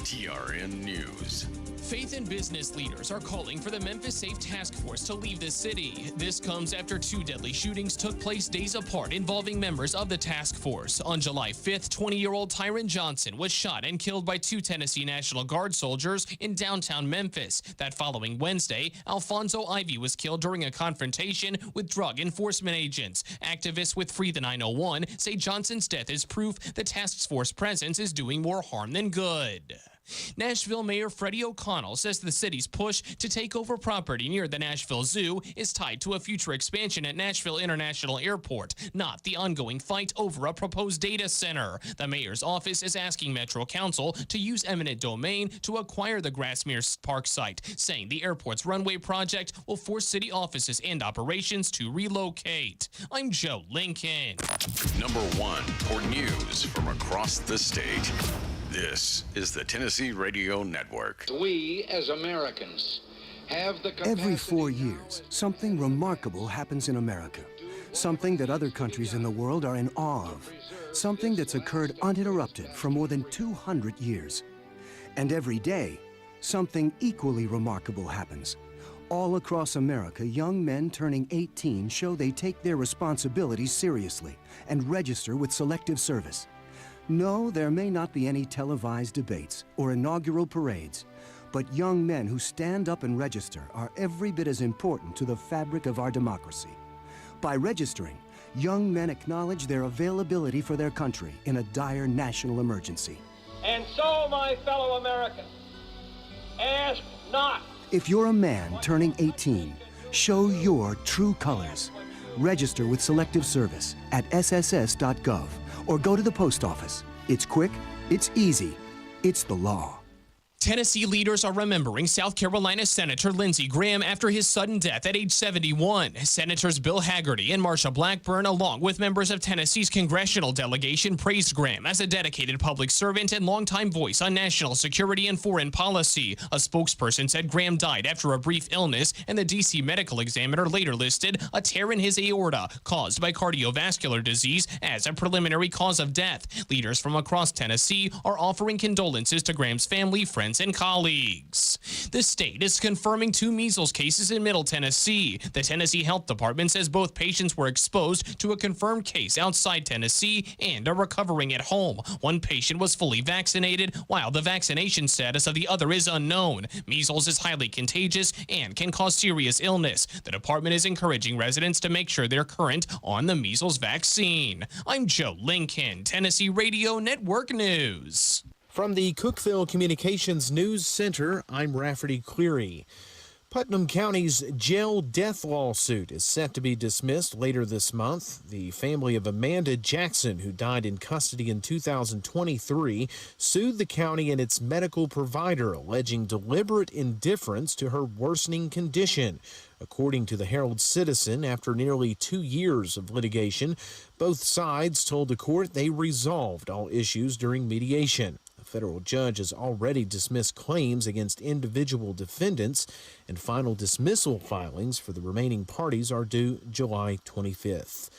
TRN News. Faith and business leaders are calling for the Memphis Safe Task Force to leave the city. This comes after 2 deadly shootings took place days apart involving members of the task force. On July 5th, 20-year-old Tyron Johnson was shot and killed by 2 Tennessee National Guard soldiers in downtown Memphis. That following Wednesday, Alfonso Ivy was killed during a confrontation with drug enforcement agents. Activists with Free the 901 say Johnson's death is proof the task force presence is doing more harm than good. Nashville Mayor Freddie O'Connell says the city's push to take over property near the Nashville Zoo is tied to a future expansion at Nashville International Airport, not the ongoing fight over a proposed data center. The mayor's office is asking Metro Council to use eminent domain to acquire the Grassmere Park site, saying the airport's runway project will force city offices and operations to relocate. I'm Joe Lincoln. Number 1 for news from across the state. This is the Tennessee Radio Network. We, as Americans, have the capacity... Every 4 years, something remarkable happens in America. Something that other countries in the world are in awe of. Something that's occurred uninterrupted for more than 200 years. And every day, something equally remarkable happens. All across America, young men turning 18 show they take their responsibilities seriously and register with Selective Service. No, there may not be any televised debates or inaugural parades, but young men who stand up and register are every bit as important to the fabric of our democracy. By registering, young men acknowledge their availability for their country in a dire national emergency. And so, my fellow Americans, ask not. If you're a man turning 18, show your true colors. Register with Selective Service at sss.gov or go to the post office. It's quick, it's easy, it's the law. Tennessee leaders are remembering South Carolina Senator Lindsey Graham after his sudden death at age 71. Senators Bill Hagerty and Marsha Blackburn, along with members of Tennessee's congressional delegation, praised Graham as a dedicated public servant and longtime voice on national security and foreign policy. A spokesperson said Graham died after a brief illness, and the D.C. medical examiner later listed a tear in his aorta caused by cardiovascular disease as a preliminary cause of death. Leaders from across Tennessee are offering condolences to Graham's family, friends, and colleagues. The state is confirming 2 measles cases in Middle Tennessee. The Tennessee Health Department says both patients were exposed to a confirmed case outside Tennessee and are recovering at home. One patient was fully vaccinated, while the vaccination status of the other is unknown. Measles is highly contagious and can cause serious illness. The department is encouraging residents to make sure they're current on the measles vaccine. I'm Joe Lincoln, Tennessee Radio Network News. From the Cookeville Communications News Center, I'm Rafferty Cleary. Putnam County's jail death lawsuit is set to be dismissed later this month. The family of Amanda Jackson, who died in custody in 2023, sued the county and its medical provider, alleging deliberate indifference to her worsening condition. According to the Herald-Citizen, after nearly 2 years of litigation, both sides told the court they resolved all issues during mediation. A federal judge has already dismissed claims against individual defendants, and final dismissal filings for the remaining parties are due July 25th.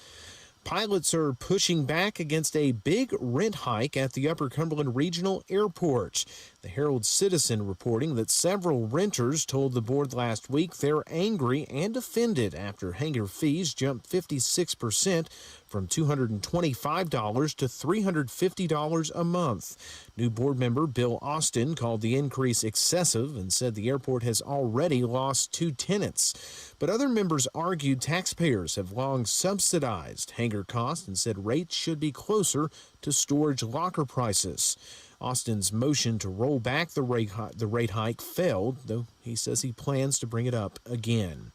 Pilots are pushing back against a big rent hike at the Upper Cumberland Regional Airport. The Herald-Citizen reporting that several renters told the board last week they're angry and offended after hangar fees jumped 56% from $225 to $350 a month. New board member Bill Austin called the increase excessive and said the airport has already lost 2 tenants. But other members argued taxpayers have long subsidized hangar costs and said rates should be closer to storage locker prices. Austin's motion to roll back the rate hike failed, though he says he plans to bring it up again.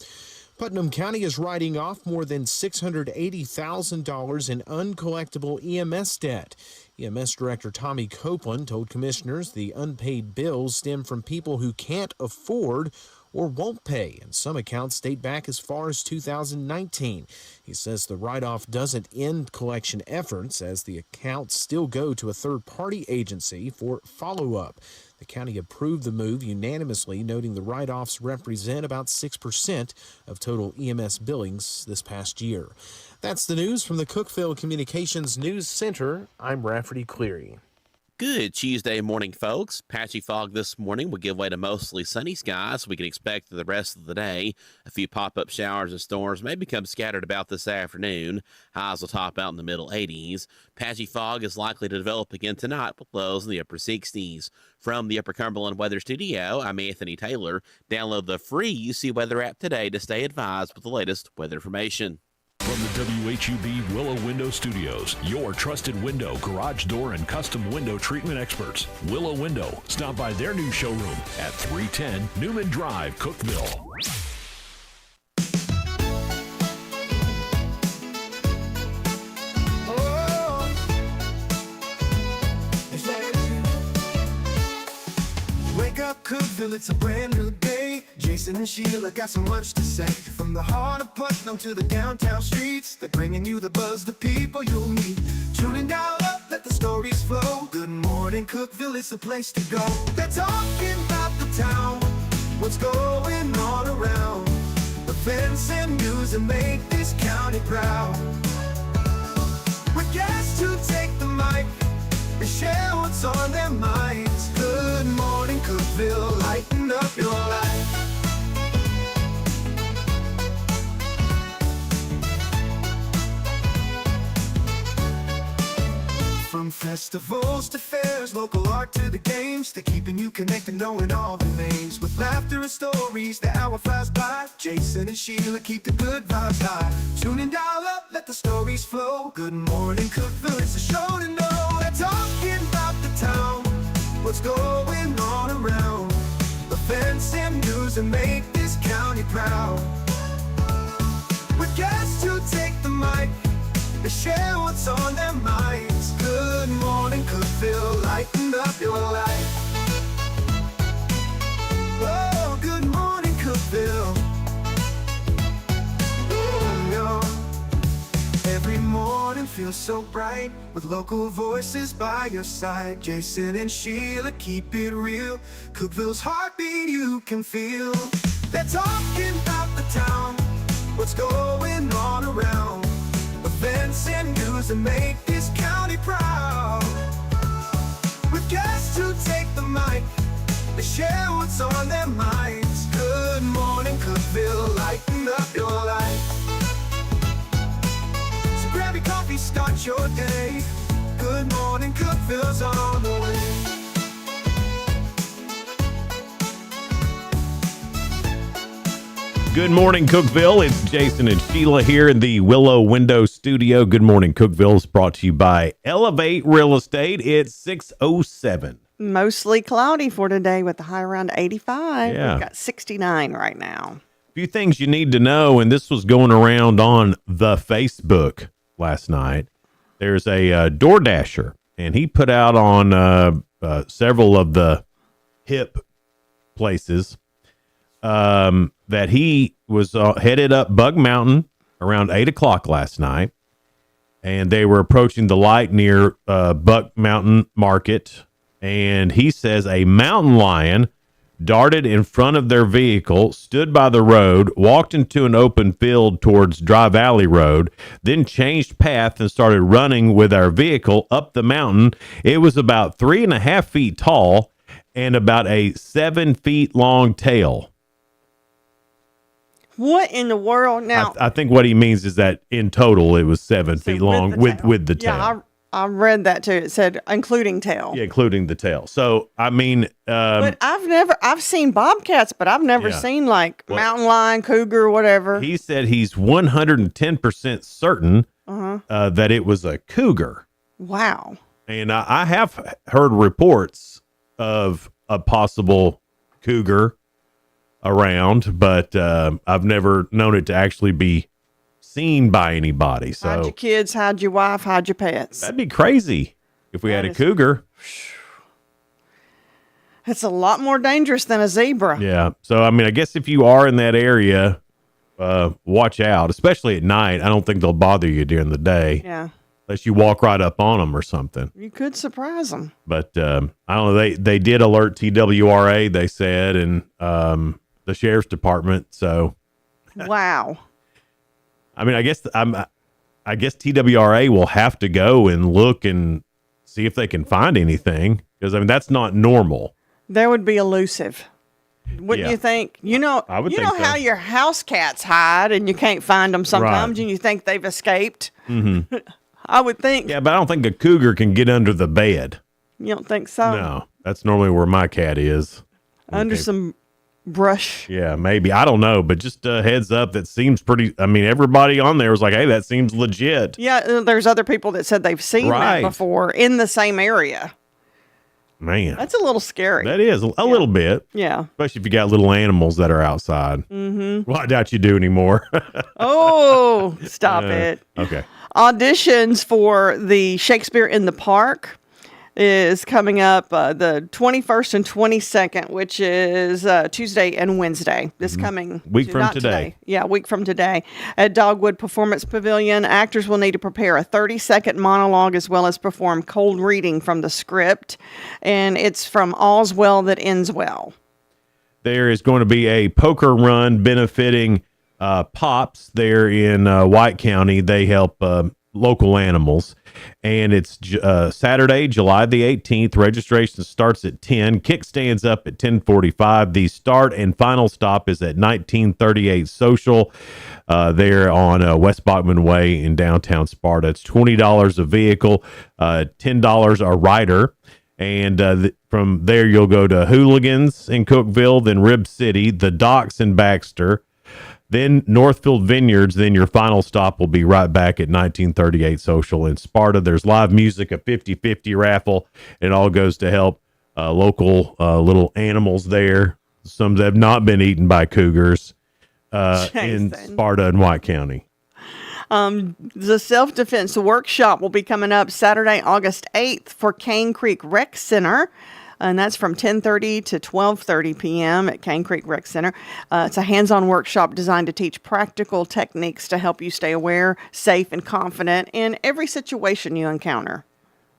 Putnam County is writing off more than $680,000 in uncollectible EMS debt. EMS Director Tommy Copeland told commissioners the unpaid bills stem from people who can't afford or won't pay, and some accounts date back as far as 2019. He says the write-off doesn't end collection efforts, as the accounts still go to a third-party agency for follow-up. The county approved the move unanimously, noting the write-offs represent about 6% of total EMS billings this past year. That's the news from the Cookeville Communications News Center. I'm Rafferty Cleary. Good Tuesday morning, folks. Patchy fog this morning will give way to mostly sunny skies. We can expect the rest of the day. A few pop-up showers and storms may become scattered about this afternoon. Highs will top out in the middle 80s. Patchy fog is likely to develop again tonight with lows in the upper 60s. From the Upper Cumberland Weather Studio, I'm Anthony Taylor. Download the free UC Weather app today to stay advised with the latest weather information. From the WHUB Willow Window Studios, your trusted window, garage door, and custom window treatment experts. Willow Window. Stop by their new showroom at 310 Newman Drive, Cookeville. Wake up, Cookeville, it's a brand new day. Jason and Sheila got so much to say. From the heart of Putnam to the downtown streets, they're bringing you the buzz, the people you'll meet. Tuning dial up, let the stories flow. Good morning, Cookeville, it's the place to go. They're talking about the town, what's going on around. Events and news and make this county proud. With guests who take the mic, they share what's on their minds. Good morning, Cookeville, lighten up your life. From festivals to fairs, local art to the games, they're keeping you connected, knowing all the names. With laughter and stories, the hour flies by. Jason and Sheila keep the good vibes high. Tune in, dial up, let the stories flow. Good morning, Cookeville, it's a show to know. They're talking about the town, what's going on around. Events and news and make this county proud. With guests who take the mic, they share what's on their minds. Good morning, Cookeville, lighten up your life. Oh, good morning, Cookeville. Every morning feels so bright with local voices by your side. Jason and Sheila keep it real. Cookeville's heartbeat you can feel. They're talking about the town, what's going on around. Events and news that make this county proud. With guests who take the mic, they share what's on their minds. Good morning, Cookeville, lighten up your life. So grab your coffee, start your day. Good morning, Cookeville's on the way. Good morning, Cookeville. It's Jason and Sheila here in the Willow Window Studio. Good morning, Cookeville is brought to you by Elevate Real Estate. It's 6:07. Mostly cloudy for today with the high around 85. Yeah. We've got 69 right now. A few things you need to know, and this was going around on the Facebook last night. There's a DoorDasher, and he put out on several of the hip places that he was headed up Bug Mountain around 8 o'clock last night, and they were approaching the light near Buck Mountain Market, and he says a mountain lion darted in front of their vehicle, stood by the road, walked into an open field towards Dry Valley Road, then changed path and started running with our vehicle up the mountain. It was about 3.5 feet tall and about a 7 feet long tail. What in the world now? I think what he means is that in total it was 7 feet long with the tail. Yeah, I read that too. It said including tail. Yeah, including the tail. So I mean, but I've seen bobcats, but I've never seen like mountain lion, cougar, whatever. He said he's 110% certain that it was a cougar. Wow. And I have heard reports of a possible cougar around, but I've never known it to actually be seen by anybody. So hide your kids, hide your wife, hide your pets. That'd be crazy if we had a cougar. It's a lot more dangerous than a zebra. Yeah. So I mean, I guess if you are in that area, watch out, especially at night. I don't think they'll bother you during the day. Yeah. Unless you walk right up on them or something. You could surprise them. But I don't know. They did alert TWRA, they said, and the sheriff's department. So, wow. I mean, I guess TWRA will have to go and look and see if they can find anything, because I mean that's not normal. That would be elusive. Wouldn't Yeah. you think? You know, I would you think know how so. your house cats hide and you can't find them sometimes Right. and you think they've escaped. Mm-hmm. I would think. Yeah, but I don't think a cougar can get under the bed. You don't think so? No, that's normally where my cat is. Under Okay. some brush. Yeah, maybe. I don't know, but just a heads up, that seems pretty. I mean, everybody on there was like, hey, that seems legit. Yeah, there's other people that said they've seen Right. that before in the same area. Man, That's a little scary. that is a little bit, Yeah. especially if you got little animals that are outside. Mm-hmm. Well, I doubt you do anymore. Oh, stop it. Okay. Auditions for the Shakespeare in the Park is coming up the 21st and 22nd, which is Tuesday and Wednesday. This coming Week from not today. Yeah, week from today. At Dogwood Performance Pavilion, actors will need to prepare a 30-second monologue as well as perform cold reading from the script. And it's from All's Well That Ends Well. There is going to be a poker run benefiting Pops there in White County. They help local animals. And it's Saturday, July the 18th. Registration starts at 10. Kickstands up at 10:45. The start and final stop is at 1938 Social there on West Bachman Way in downtown Sparta. It's $20 a vehicle, $10 a rider. And from there, you'll go to Hooligans in Cookeville, then Rib City, the Docks in Baxter, then Northfield Vineyards. Then your final stop will be right back at 1938 Social in Sparta. There's live music, a 50-50 raffle. It all goes to help local little animals there. Some that have not been eaten by cougars in Sparta and White County. The self-defense workshop will be coming up Saturday, August 8th for Cane Creek Rec Center. And that's from 10:30 to 12:30 p.m. at Cane Creek Rec Center. It's a hands-on workshop designed to teach practical techniques to help you stay aware, safe, and confident in every situation you encounter.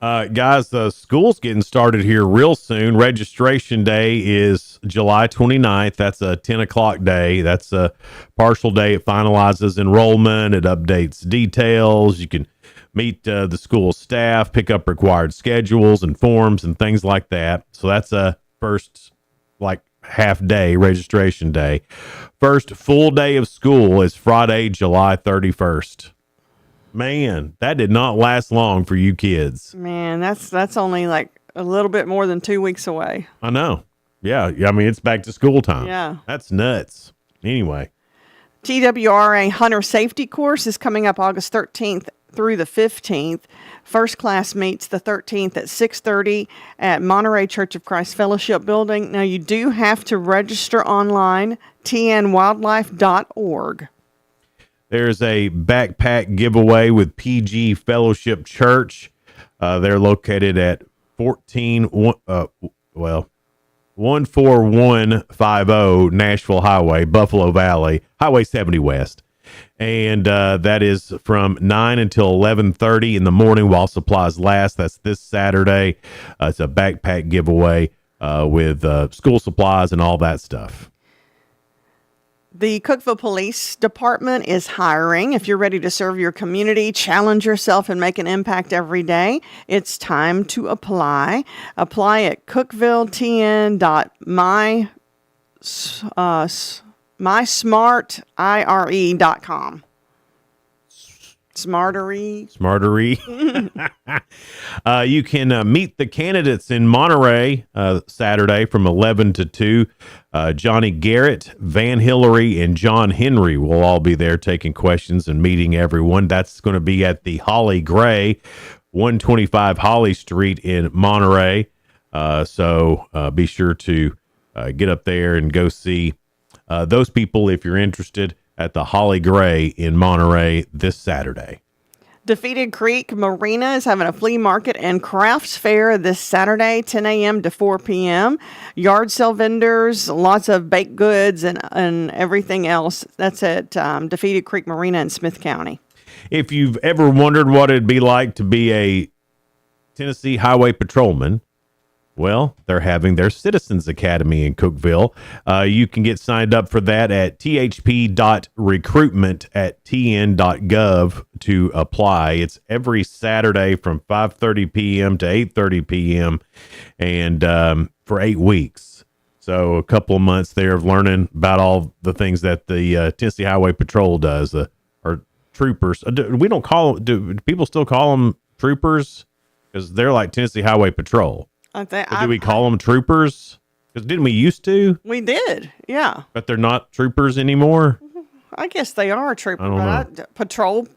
Guys, the school's getting started here real soon. Registration day is July 29th. That's a 10 o'clock day. That's a partial day. It finalizes enrollment. It updates details. You can meet the school staff, pick up required schedules and forms and things like that. So that's a first half day registration day. First full day of school is Friday, July 31st. Man, that did not last long for you kids. Man, that's only like a little bit more than 2 weeks away. I know. Yeah. I mean, it's back to school time. Yeah. That's nuts. Anyway. TWRA Hunter Safety Course is coming up August 13th through the 15th. First class meets the 13th at 6:30 at Monterey Church of Christ Fellowship Building. Now, you do have to register online, tnwildlife.org. There's a backpack giveaway with PG Fellowship Church. They're located at 14150 Nashville Highway, Buffalo Valley, Highway 70 West. And that is from 9 until 11:30 in the morning while supplies last. That's this Saturday. It's a backpack giveaway with school supplies and all that stuff. The Cookeville Police Department is hiring. If you're ready to serve your community, challenge yourself, and make an impact every day, it's time to apply. Apply at cookvilletn.mysmartire.com. Smartery. You can meet the candidates in Monterey Saturday from 11 to 2. Johnny Garrett, Van Hillary, and John Henry will all be there taking questions and meeting everyone. That's going to be at the Holly Gray, 125 Holly Street in Monterey. So be sure to get up there and go see those people if you're interested at the Holly Gray in Monterey this Saturday. Defeated Creek Marina is having a flea market and crafts fair this Saturday, 10 a.m. to 4 p.m. Yard sale vendors, lots of baked goods and everything else. That's at Defeated Creek Marina in Smith County. If you've ever wondered what it'd be like to be a Tennessee Highway Patrolman, Well, they're having their Citizens Academy in Cookeville. You can get signed up for that at thp.recruitment@tn.gov to apply. It's every Saturday from 5:30 p.m. to 8:30 p.m. and for 8 weeks. So a couple of months there of learning about all the things that the Tennessee Highway Patrol does, or troopers. We don't call them. Do people still call them troopers? Because they're like Tennessee Highway Patrol. Do we call them troopers? Because didn't we used to? We did, yeah. But they're not troopers anymore? I guess they are troopers. I don't know. Patrol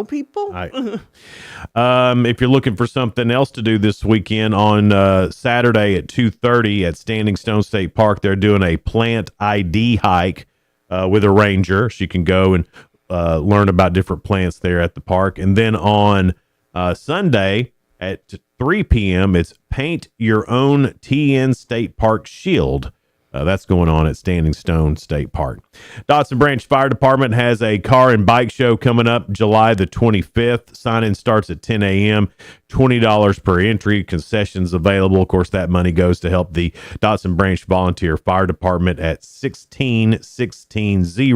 people? If you're looking for something else to do this weekend, on Saturday at 2:30 at Standing Stone State Park, they're doing a plant ID hike with a ranger. She can go and learn about different plants there at the park. And then on Sunday at 3 p.m., it's Paint Your Own TN State Park Shield. That's going on at Standing Stone State Park. Dotson Branch Fire Department has a car and bike show coming up July the 25th. Sign-in starts at 10 a.m., $20 per entry. Concessions available. Of course, that money goes to help the Dotson Branch Volunteer Fire Department at 16160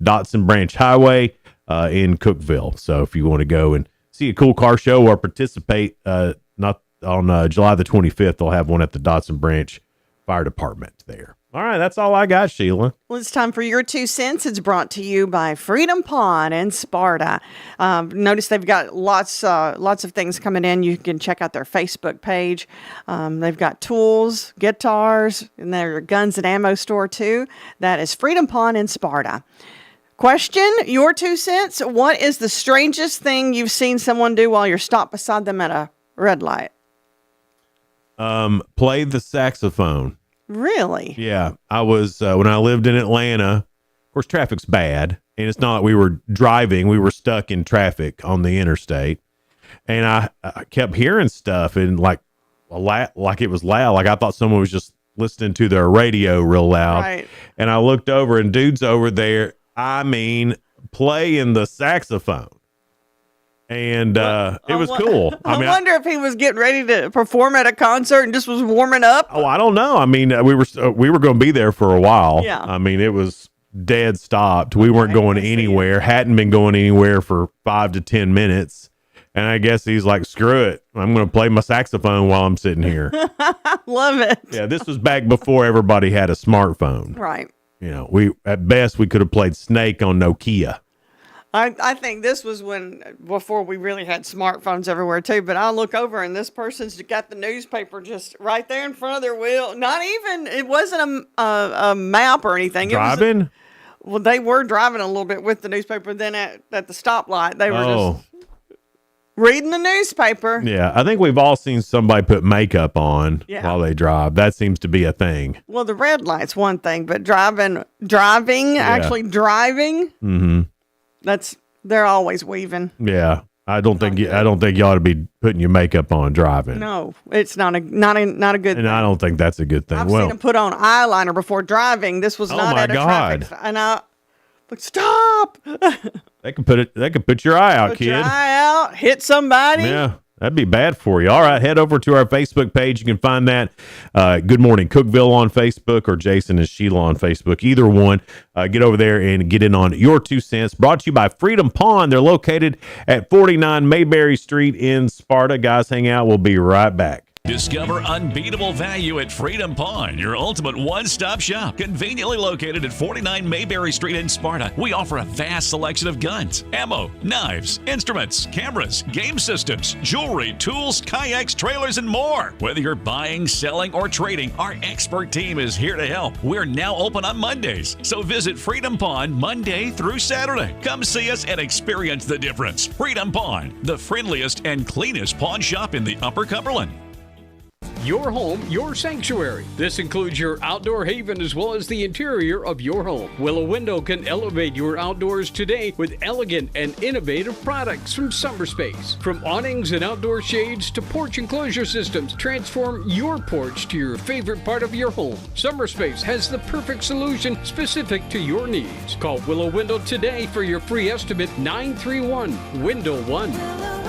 Dotson Branch Highway in Cookeville. So if you want to go and see a cool car show or participate, not on July the 25th, they'll have one at the Dotson Branch Fire Department there. All right, that's all I got, Sheila. Well, it's time for your 2 cents. It's brought to you by Freedom Pond in Sparta. Notice they've got lots of things coming in. You can check out their Facebook page. They've got tools, guitars, and their guns and ammo store too. That is Freedom Pond in Sparta. Question, your 2 cents. What is the strangest thing you've seen someone do while you're stopped beside them at a red light? Play the saxophone. Really? Yeah. I was, when I lived in Atlanta, of course, traffic's bad. And it's not like we were driving. We were stuck in traffic on the interstate. And I kept hearing stuff and like it was loud. Like I thought someone was just listening to their radio real loud. Right. And I looked over and dude's over there, playing the saxophone. And it was cool. I wonder if he was getting ready to perform at a concert and just was warming up. Oh, I don't know. I mean, we were going to be there for a while. Yeah. I mean, it was dead stopped. We weren't going anywhere. Hadn't been going anywhere for 5 to 10 minutes. And I guess he's like, screw it. I'm going to play my saxophone while I'm sitting here. Love it. Yeah, this was back before everybody had a smartphone. Right. You know, at best we could have played Snake on Nokia. I think this was before we really had smartphones everywhere too. But I look over and this person's got the newspaper just right there in front of their wheel. It wasn't a map or anything. Driving? Well, they were driving a little bit with the newspaper. Then at the stoplight, they were just reading the newspaper. Yeah, I think we've all seen somebody put makeup on while they drive. That seems to be a thing. Well, the red light's one thing, but actually driving. Mm-hmm. They're always weaving. Yeah. I don't think you ought to be putting your makeup on driving. No, it's not a good thing. And I don't think that's a good thing. I've seen them put on eyeliner before driving. This was not at a traffic. And stop. They could put your eye out, put kid. Your eye out, hit somebody. Yeah. That'd be bad for you. All right, head over to our Facebook page. You can find that Good Morning Cookeville on Facebook or Jason and Sheila on Facebook. Either one. Get over there and get in on your 2 cents. Brought to you by Freedom Pond. They're located at 49 Mayberry Street in Sparta. Guys, hang out. We'll be right back. Discover unbeatable value at Freedom Pond, your ultimate one-stop shop. Conveniently located at 49 Mayberry Street in Sparta, we offer a vast selection of guns, ammo, knives, instruments, cameras, game systems, jewelry, tools, kayaks, trailers, and more. Whether you're buying, selling, or trading, our expert team is here to help. We're now open on Mondays, so visit Freedom Pond Monday through Saturday. Come see us and experience the difference. Freedom Pond, the friendliest and cleanest pawn shop in the Upper Cumberland. Your home, your sanctuary. This includes your outdoor haven as well as the interior of your home. Willow Window can elevate your outdoors today with elegant and innovative products from SummerSpace. From awnings and outdoor shades to porch enclosure systems, transform your porch to your favorite part of your home. SummerSpace has the perfect solution specific to your needs. Call Willow Window today for your free estimate, 931-WINDOW-1.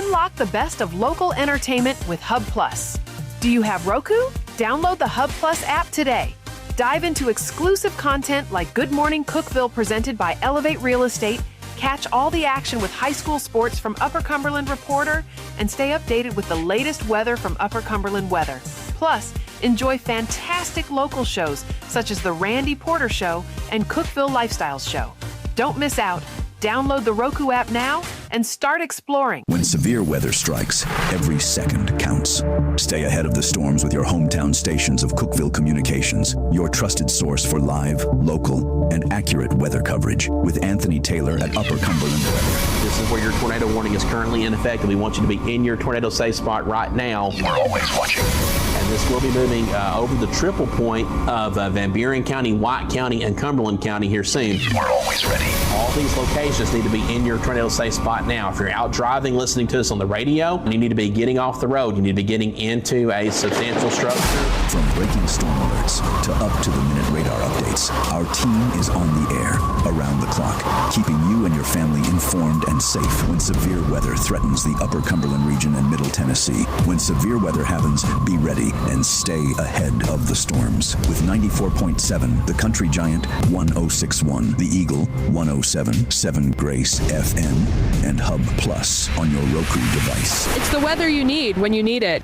Unlock the best of local entertainment with Hub Plus. Do you have Roku? Download the Hub Plus app today. Dive into exclusive content like Good Morning Cookeville presented by Elevate Real Estate, catch all the action with high school sports from Upper Cumberland Reporter, and stay updated with the latest weather from Upper Cumberland Weather. Plus, enjoy fantastic local shows such as The Randy Porter Show and Cookeville Lifestyles Show. Don't miss out. Download the Roku app now and start exploring. When severe weather strikes, every second counts. Stay ahead of the storms with your hometown stations of Cookeville Communications, your trusted source for live, local, and accurate weather coverage with Anthony Taylor at Upper Cumberland Weather. This is where your tornado warning is currently in effect, and we want you to be in your tornado safe spot right now. We're always watching. And this will be moving over the triple point of Van Buren County, White County, and Cumberland County here soon. We're always ready. All these locations need to be in your tornado safe spot now. If you're out driving, listening to us on the radio, you need to be getting off the road. You need to be getting into a substantial structure. From breaking storm alerts to up-to-the-minute radar updates, our team is on the air, around the clock, keeping you and your family informed and safe when severe weather threatens the Upper Cumberland region and Middle Tennessee. When severe weather happens, be ready and stay ahead of the storms. With 94.7, the Country Giant 106.1, the Eagle 107.7 Grace FM, and Hub Plus on your Roku device. It's the weather you need when you need it.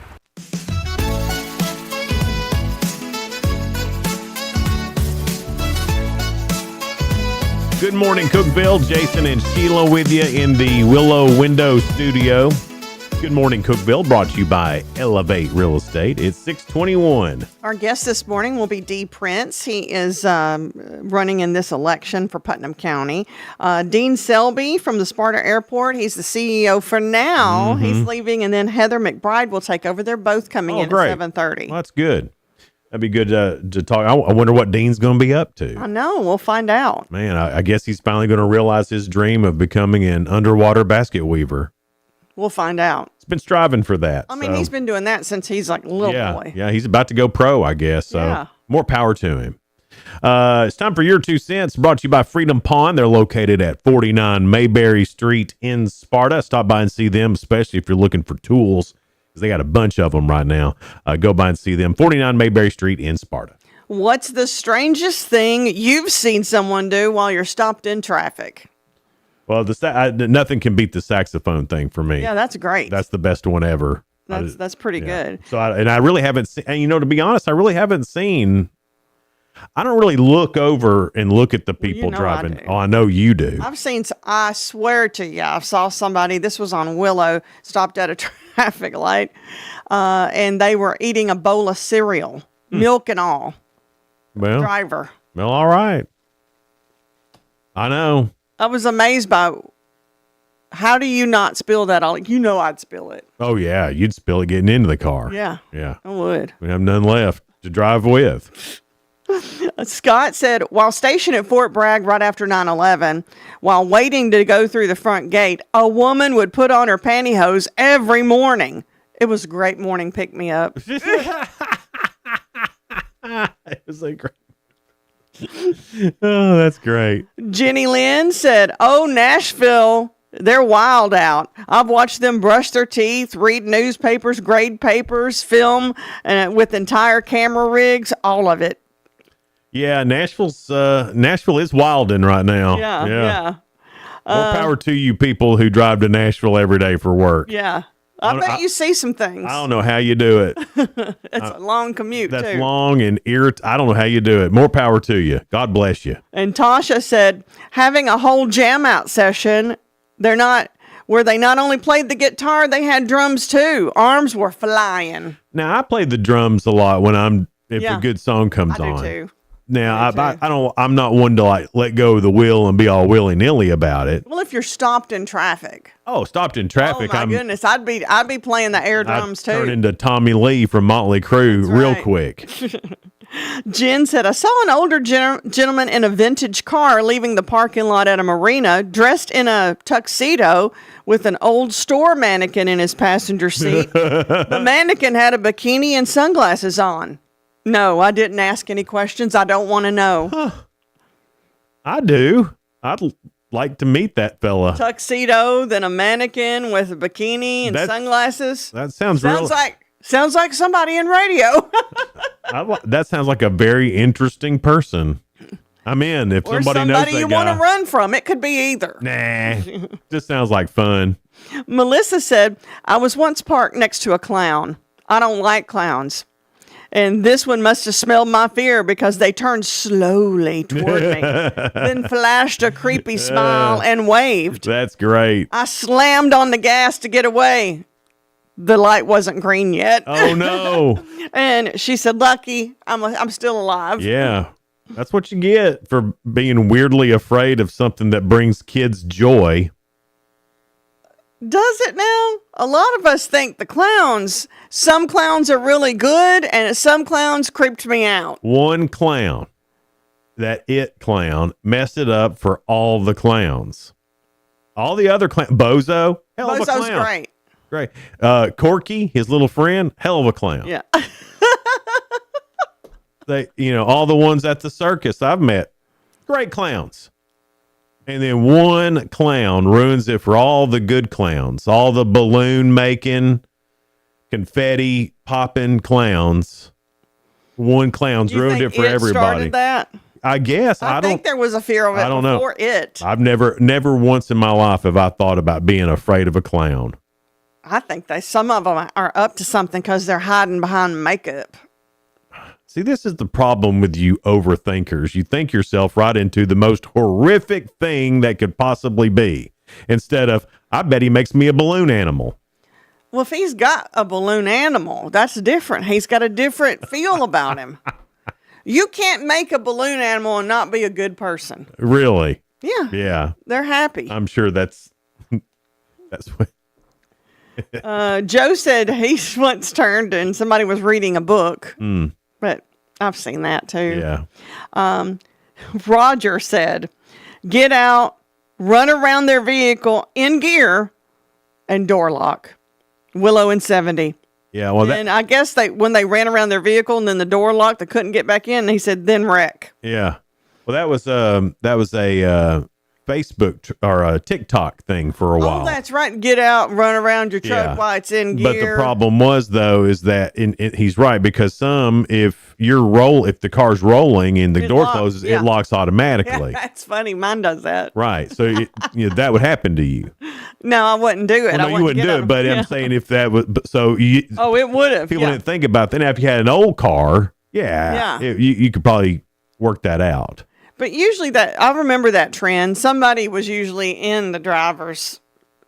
Good morning, Cookeville. Jason and Sheila with you in the Willow Window Studio. Good morning, Cookeville, brought to you by Elevate Real Estate. It's 6:21. Our guest this morning will be Dee Prince. He is running in this election for Putnam County. Dean Selby from the Sparta Airport. He's the CEO for now. Mm-hmm. He's leaving, and then Heather McBride will take over. They're both coming in great. at 7:30. Well, that's good. That'd be good to talk. I wonder what Dean's going to be up to. I know. We'll find out. Man, I guess he's finally going to realize his dream of becoming an underwater basket weaver. We'll find out. He's been striving for that. I mean, he's been doing that since he's like a little boy. Yeah, he's about to go pro, I guess. So more power to him. It's time for your 2 cents, brought to you by Freedom Pond. They're located at 49 Mayberry Street in Sparta. Stop by and see them, especially if you're looking for tools, because they got a bunch of them right now. Go by and see them. 49 Mayberry Street in Sparta. What's the strangest thing you've seen someone do while you're stopped in traffic? Well, nothing can beat the saxophone thing for me. Yeah, that's great. That's the best one ever. That's pretty good. So, I really haven't seen, and to be honest, I really haven't seen. I don't really look over and look at the people driving. I know you do. I've seen, I swear to you, I saw somebody, this was on Willow, stopped at a traffic light, and they were eating a bowl of cereal, milk and all. Well, driver. Well, all right. I know. I was amazed by, how do you not spill that all? I'd spill it. Oh, yeah. You'd spill it getting into the car. Yeah. Yeah. I would. We have none left to drive with. Scott said, while stationed at Fort Bragg right after 9/11, while waiting to go through the front gate, a woman would put on her pantyhose every morning. It was a great morning pick-me-up. It was like great. Oh, that's great. Jenny Lynn said, oh, Nashville, they're wild out. I've watched them brush their teeth, read newspapers, grade papers, film with entire camera rigs, all of it. Yeah, Nashville is wilding right now. Yeah. More power to you people who drive to Nashville every day for work. Yeah. I bet you see some things. I don't know how you do it. It's a long commute, That's too. long and I don't know how you do it. More power to you. God bless you. And Tasha said, having a whole jam out session, where they not only played the guitar, they had drums too. Arms were flying. Now, I play the drums a lot if a good song comes on. I do too. Now, I'm not one to let go of the wheel and be all willy-nilly about it. Well, if you're stopped in traffic. Oh, stopped in traffic. Oh my goodness, I'd be playing the air drums too. Turn into Tommy Lee from Motley Crue real quick. Jen said, I saw an older gentleman in a vintage car leaving the parking lot at a marina, dressed in a tuxedo with an old store mannequin in his passenger seat. The mannequin had a bikini and sunglasses on. No, I didn't ask any questions. I don't want to know. I do. like to meet that fella. Tuxedo, then a mannequin with a bikini and sunglasses. That sounds sounds like somebody in radio. That sounds like a very interesting person. I'm in. If or somebody knows somebody that you guy. want to run from. It could be either. Nah, just sounds like fun. Melissa said, I was once parked next to a clown. I don't like clowns. And this one must have smelled my fear because they turned slowly toward me, then flashed a creepy smile and waved. That's great. I slammed on the gas to get away. The light wasn't green yet. Oh, no. And she said, lucky, I'm still alive. Yeah. That's what you get for being weirdly afraid of something that brings kids joy. Does it now? A lot of us think some clowns are really good, and some clowns creeped me out. One clown, that It clown, messed it up for all the clowns. All the other clowns, Bozo, hell of a clown. Bozo's great. Great. Corky, his little friend, hell of a clown. Yeah. All the ones at the circus I've met, great clowns. And then one clown ruins it for all the good clowns, all the balloon making, confetti popping clowns. One clown's ruined it for everybody. Started that? I guess. I think there was a fear of it I don't before know. it. I've never once in my life have I thought about being afraid of a clown. I think some of them are up to something because they're hiding behind makeup. See, this is the problem with you overthinkers. You think yourself right into the most horrific thing that could possibly be. Instead of, I bet he makes me a balloon animal. Well, if he's got a balloon animal, that's different. He's got a different feel about him. You can't make a balloon animal and not be a good person. Really? Yeah. Yeah. They're happy. I'm sure that's what. Joe said he once turned and somebody was reading a book. But I've seen that too. Yeah. Roger said, get out, run around their vehicle in gear, and door lock. Willow and 70. Yeah. Well, and I guess when they ran around their vehicle and then the door locked, they couldn't get back in. And he said, then wreck. Yeah. Well, that was a Facebook or a TikTok thing for a while. Oh, that's right. Get out, run around your truck while it's in gear. But the problem was though, is that he's right, because if the car's rolling and the door closes, it locks automatically. Yeah, that's funny. Mine does that. Right. So that would happen to you. No, I wouldn't do it. Well, no, you wouldn't do it. But I'm saying if that was it would have. People didn't think about that. Now, if you had an old car, you could probably work that out. But usually I remember that trend. Somebody was usually in the driver's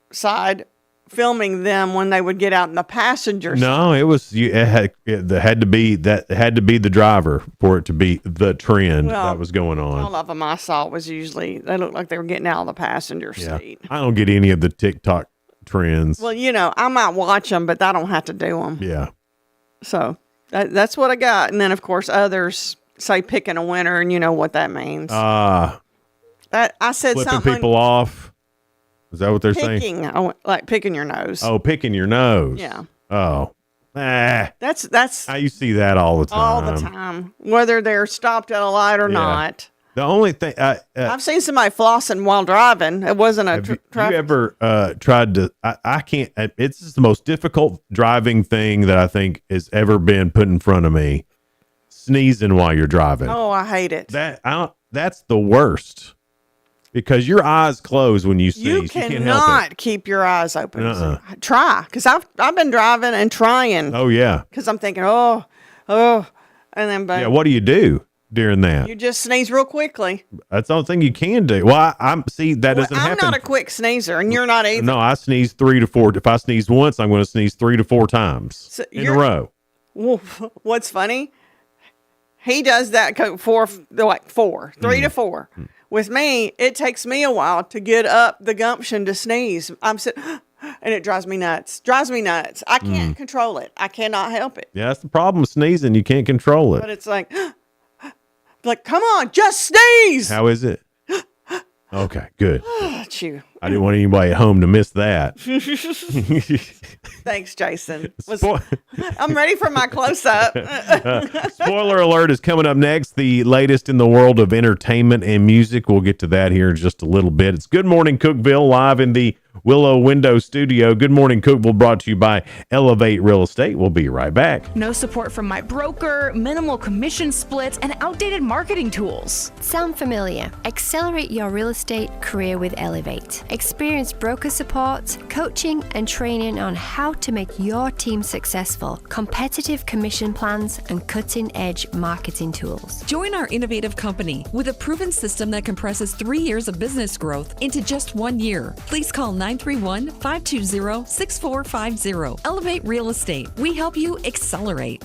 side filming them when they would get out in the passenger side. No, it had to be the driver for it to be the trend that was going on. All of them I saw was usually, they looked like they were getting out of the passenger seat. I don't get any of the TikTok trends. Well, I might watch them, but I don't have to do them. Yeah. So that's what I got. And then, of course, others say picking a winner, and you know what that means. I said flipping something. people off. Is that what they're saying? Picking, like picking your nose. Oh, picking your nose. Yeah. Oh. That's you see that all the time. All the time, whether they're stopped at a light or not. The only thing I've seen somebody flossing while driving. It wasn't a have you ever tried to? I can't. It's just the most difficult driving thing that I think has ever been put in front of me. Sneezing while you're driving. Oh, I hate it. That's the worst, because your eyes close when you sneeze. You cannot keep your eyes open. Try, because I've been driving and trying. Oh yeah. Because I'm thinking, oh, and then yeah. What do you do during that? You just sneeze real quickly. That's the only thing you can do. Well, I'm doesn't happen. I'm not a quick sneezer, and you're not either. No, I sneeze 3 to 4. If I sneeze once, I'm going to sneeze 3 to 4 times in a row. Well, what's funny? He does that 3 to 4. With me, it takes me a while to get up the gumption to sneeze. I'm sitting, and it drives me nuts. I can't control it. I cannot help it. Yeah, that's the problem with sneezing. You can't control it. But it's like, come on, just sneeze. How is it? Okay, good. Chew. I didn't want anybody at home to miss that. Thanks, Jason. I'm ready for my close-up. Spoiler alert is coming up next. The latest in the world of entertainment and music. We'll get to that here in just a little bit. It's Good Morning Cookeville live in the Willow Window Studio. Good Morning Cookeville brought to you by Elevate Real Estate. We'll be right back. No support from my broker, minimal commission splits, and outdated marketing tools. Sound familiar? Accelerate your real estate career with Elevate. Experience broker support, coaching, and training on how to make your team successful, competitive commission plans, and cutting-edge marketing tools. Join our innovative company with a proven system that compresses 3 years of business growth into just 1 year. Please call 931-520-6450. Elevate Real Estate. We help you accelerate.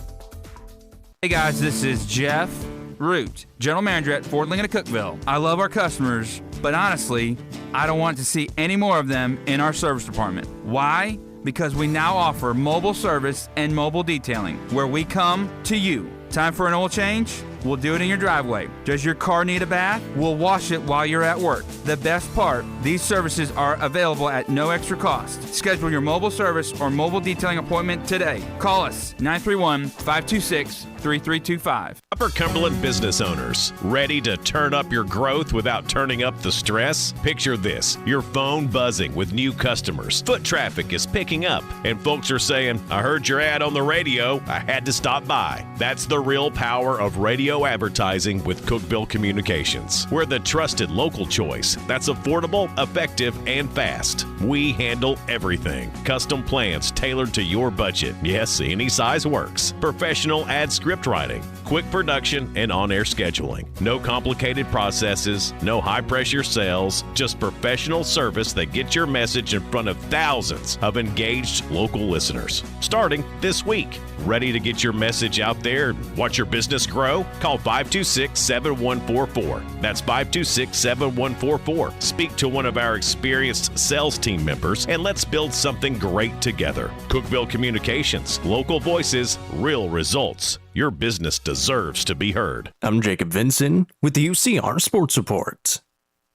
Hey guys, this is Jeff Root, General Manager at Ford Lincoln of Cookeville. I love our customers, but honestly, I don't want to see any more of them in our service department. Why? Because we now offer mobile service and mobile detailing, where we come to you. Time for an oil change? We'll do it in your driveway. Does your car need a bath? We'll wash it while you're at work. The best part, these services are available at no extra cost. Schedule your mobile service or mobile detailing appointment today. Call us 931-526-3325. Upper Cumberland business owners, ready to turn up your growth without turning up the stress? Picture this, your phone buzzing with new customers. Foot traffic is picking up, and folks are saying, I heard your ad on the radio, I had to stop by. That's the real power of radio advertising with Cookeville Communications. We're the trusted local choice that's affordable, effective, and fast. We handle everything. Custom plans tailored to your budget. Yes, any size works. Professional ad script writing, quick production, and on-air scheduling. No complicated processes, no high-pressure sales, just professional service that gets your message in front of thousands of engaged local listeners. Starting this week. Ready to get your message out there and watch your business grow? Call 526-7144. That's 526-7144. Speak to one of our experienced sales team members and let's build something great together. Cookeville Communications, local voices, real results. Your business deserves to be heard. I'm Jacob Vinson with the UCR Sports Report.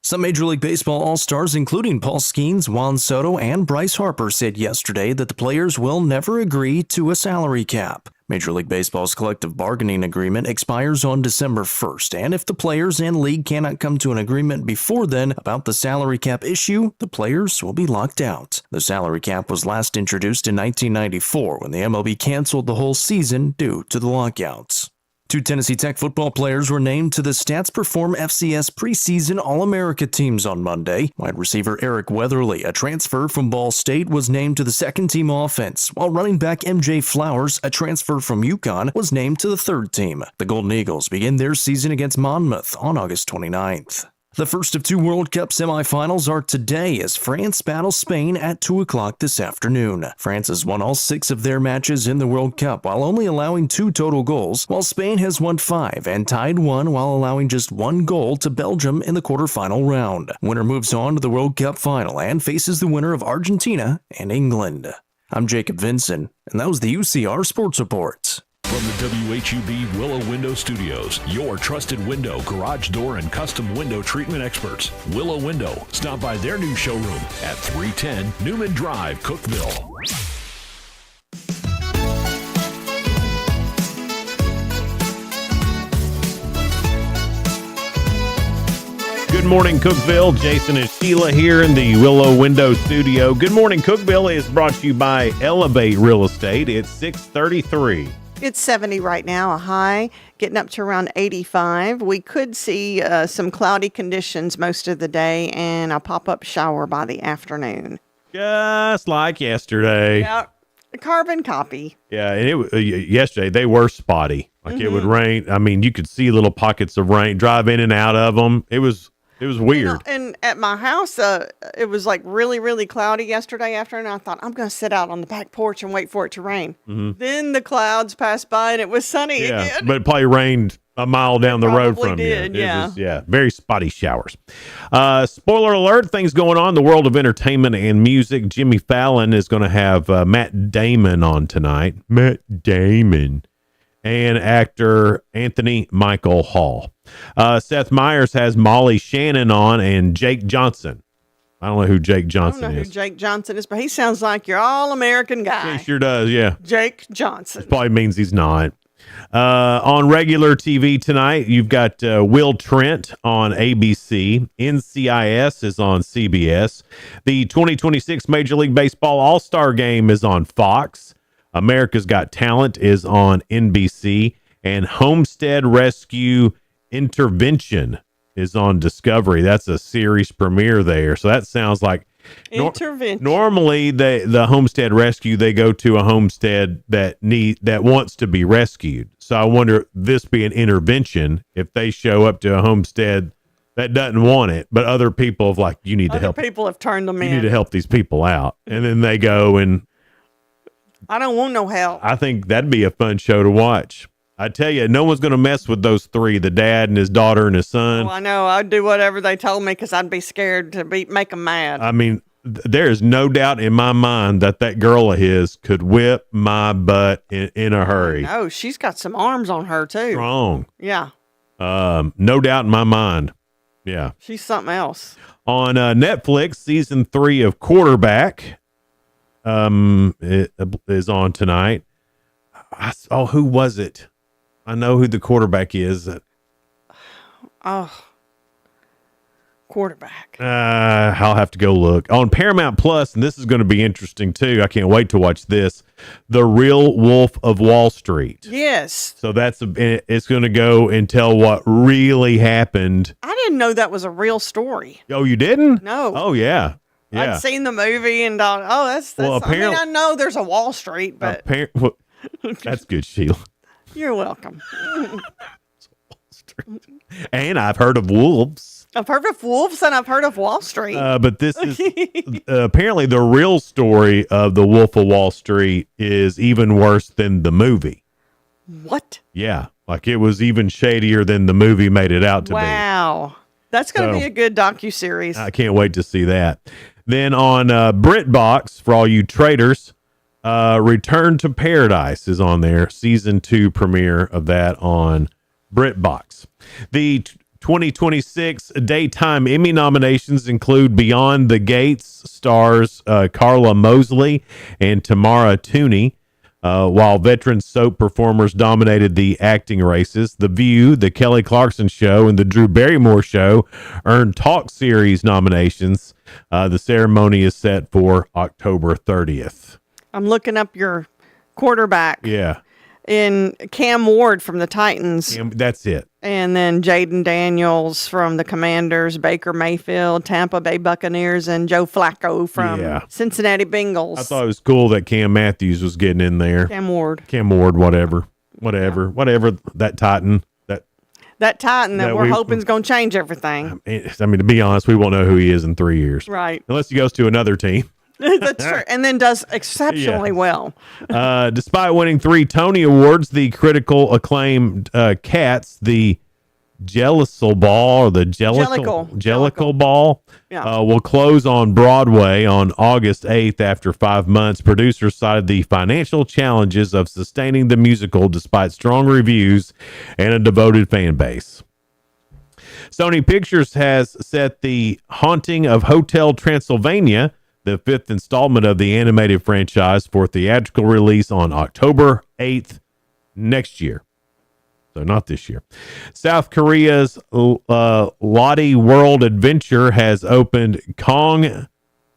Some Major League Baseball All-Stars, including Paul Skeens, Juan Soto, and Bryce Harper, said yesterday that the players will never agree to a salary cap. Major League Baseball's collective bargaining agreement expires on December 1st, and if the players and league cannot come to an agreement before then about the salary cap issue, the players will be locked out. The salary cap was last introduced in 1994 when the MLB canceled the whole season due to the lockouts. 2 Tennessee Tech football players were named to the Stats Perform FCS preseason All-America teams on Monday. Wide receiver Eric Weatherly, a transfer from Ball State, was named to the second-team offense, while running back MJ Flowers, a transfer from UConn, was named to the third team. The Golden Eagles begin their season against Monmouth on August 29th. The first of 2 World Cup semifinals are today as France battles Spain at 2 o'clock this afternoon. France has won all 6 of their matches in the World Cup while only allowing 2 total goals, while Spain has won 5 and tied 1 while allowing just 1 goal to Belgium in the quarterfinal round. Winner moves on to the World Cup final and faces the winner of Argentina and England. I'm Jacob Vinson, and that was the UCR Sports Report. From the WHUB Willow Window Studios, your trusted window, garage door, and custom window treatment experts. Willow Window. Stop by their new showroom at 310 Newman Drive, Cookeville. Good morning, Cookeville. Jason and Sheila here in the Willow Window Studio. Good morning, Cookeville is brought to you by Elevate Real Estate. It's 6:33. It's 70 right now, a high, getting up to around 85. We could see some cloudy conditions most of the day and a pop-up shower by the afternoon. Just like yesterday. Yeah, carbon copy. Yeah, and yesterday they were spotty. Like it would rain. I mean, you could see little pockets of rain, drive in and out of them. It was weird. And at my house, it was like really, really cloudy yesterday afternoon. I thought, I'm going to sit out on the back porch and wait for it to rain. Mm-hmm. Then the clouds passed by and it was sunny again. But it probably rained a mile down the road from you. Yeah. Very spotty showers. Spoiler alert, things going on in the world of entertainment and music. Jimmy Fallon is going to have Matt Damon on tonight. Matt Damon. And actor Anthony Michael Hall. Seth Meyers has Molly Shannon on and Jake Johnson I don't know who Jake I Johnson don't know is. who Jake Johnson is, but he sounds like your all-American guy. He sure does, yeah. Jake Johnson. Probably means he's not. On regular TV tonight, you've got Will Trent on ABC. NCIS is on CBS. The 2026 Major League Baseball All-Star Game is on Fox. America's Got Talent is on NBC. And Homestead Rescue Intervention is on Discovery. That's a series premiere there. So that sounds like Intervention. Normally, the homestead rescue, they go to a homestead that wants to be rescued. So I wonder, this be an intervention if they show up to a homestead that doesn't want it, but other people have like, you need to help. People have turned them You in. need to help these people out, and then they go and. I don't want no help. I think that'd be a fun show to watch. I tell you, no one's going to mess with those three: the dad and his daughter and his son. Well, I know. I'd do whatever they told me because I'd be scared to make them mad. I mean, there is no doubt in my mind that girl of his could whip my butt in a hurry. No, she's got some arms on her too. Strong. Yeah. No doubt in my mind. Yeah. She's something else. On Netflix, season 3 of Quarterback it is on tonight. Who was it? I know who the quarterback is. Quarterback. I'll have to go look. On Paramount Plus, and this is going to be interesting too. I can't wait to watch this. The Real Wolf of Wall Street. Yes. So it's going to go and tell what really happened. I didn't know that was a real story. Oh, you didn't? No. Oh, yeah. Yeah. I'd seen the movie and thought, that's Well, I mean, I know there's a Wall Street, but that's good, Sheila. you're welcome. And I've heard of wolves. I've heard of wolves and I've heard of Wall Street. But this is apparently the real story of the Wolf of Wall Street is even worse than the movie. What? Yeah. Like it was even shadier than the movie made it out to be. Wow. That's going to be a good docuseries. I can't wait to see that. Then on BritBox, for all you traders, Return to Paradise is on there. Season 2 premiere of that on BritBox. The 2026 Daytime Emmy nominations include Beyond the Gates stars Carla Mosley and Tamara Tooney, while veteran soap performers dominated the acting races. The View, The Kelly Clarkson Show, and The Drew Barrymore Show earned talk series nominations. The ceremony is set for October 30th. I'm looking up your quarterback. Yeah. In Cam Ward from the Titans. That's it. And then Jaden Daniels from the Commanders, Baker Mayfield, Tampa Bay Buccaneers, and Joe Flacco from Cincinnati Bengals. I thought it was cool that Cam Matthews was getting in there. Cam Ward, whatever, that Titan. That Titan that we're we- hoping is going to change everything. I mean, to be honest, we won't know who he is in 3 years. Right. Unless he goes to another team. That's true. And then does exceptionally well. Despite winning 3 Tony Awards, the critical acclaimed Cats, the Jellicle Ball, or the Jellicle Ball, will close on Broadway on August 8th after 5 months. Producers cited the financial challenges of sustaining the musical despite strong reviews and a devoted fan base. Sony Pictures has set The Haunting of Hotel Transylvania, the 5th installment of the animated franchise, for theatrical release on October 8th next year. So not this year. South Korea's Lottie World Adventure has opened Kong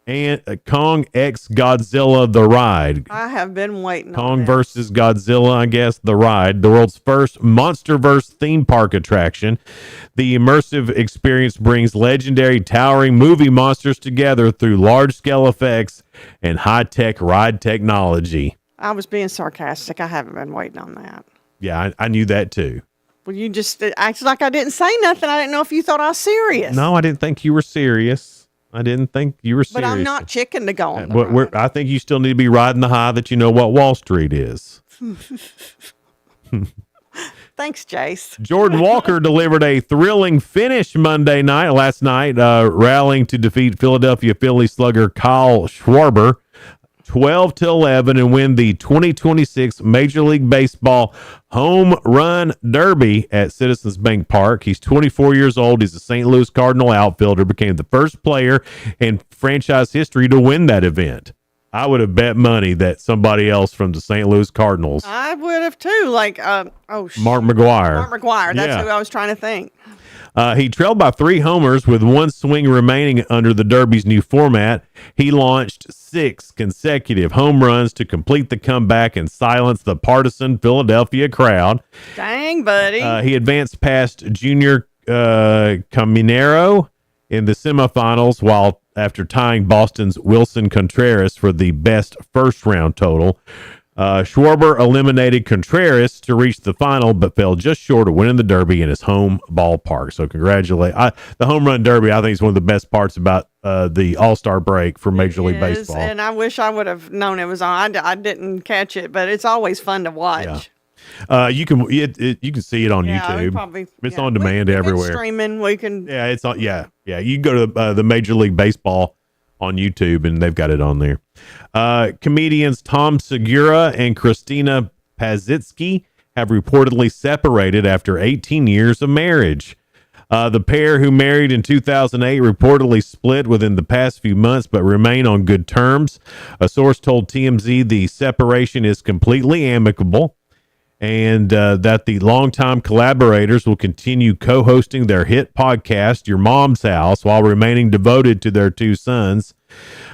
X Godzilla The Ride. I have been waiting Kong on versus Godzilla, I guess, The Ride, the world's first MonsterVerse theme park attraction. The immersive experience brings legendary towering movie monsters together through large-scale effects and high-tech ride technology. I was being sarcastic. I haven't been waiting on that. Yeah, I knew that too. Well, you just acted like I didn't say nothing. I didn't know if you thought I was serious. No, I didn't think you were serious. But I'm not chicken to go on. I think you still need to be riding the high that you know what Wall Street is. Thanks, Jace. Jordan Walker delivered a thrilling finish last night, rallying to defeat Philadelphia Phillies slugger Kyle Schwarber. 12-11 and win the 2026 Major League Baseball Home Run Derby at Citizens Bank Park. He's 24 years old. He's a St. Louis Cardinal outfielder, became the first player in franchise history to win that event. I would have bet money that somebody else from the St. Louis Cardinals. I would have too. Like, Mark McGwire. Mark McGwire. That's who I was trying to think. He trailed by 3 homers with 1 swing remaining under the Derby's new format. He launched 6 consecutive home runs to complete the comeback and silence the partisan Philadelphia crowd. Dang, buddy. He advanced past Junior Caminero in the semifinals after tying Boston's Wilson Contreras for the best first-round total. Schwarber eliminated Contreras to reach the final, but fell just short of winning the Derby in his home ballpark. So the Home Run Derby, I think, is one of the best parts about the All-Star break for Major League Baseball. And I wish I would have known it was on. I didn't catch it, but it's always fun to watch. Yeah. You can see it on YouTube. It's on demand everywhere. Streaming, we can. Yeah, it's on. Yeah. You can go to the Major League Baseball on YouTube, and they've got it on there. Comedians Tom Segura and Christina Pazitsky have reportedly separated after 18 years of marriage. The pair, who married in 2008, reportedly split within the past few months but remain on good terms. A source told TMZ the separation is completely amicable and that the longtime collaborators will continue co-hosting their hit podcast, Your Mom's House, while remaining devoted to their 2 sons.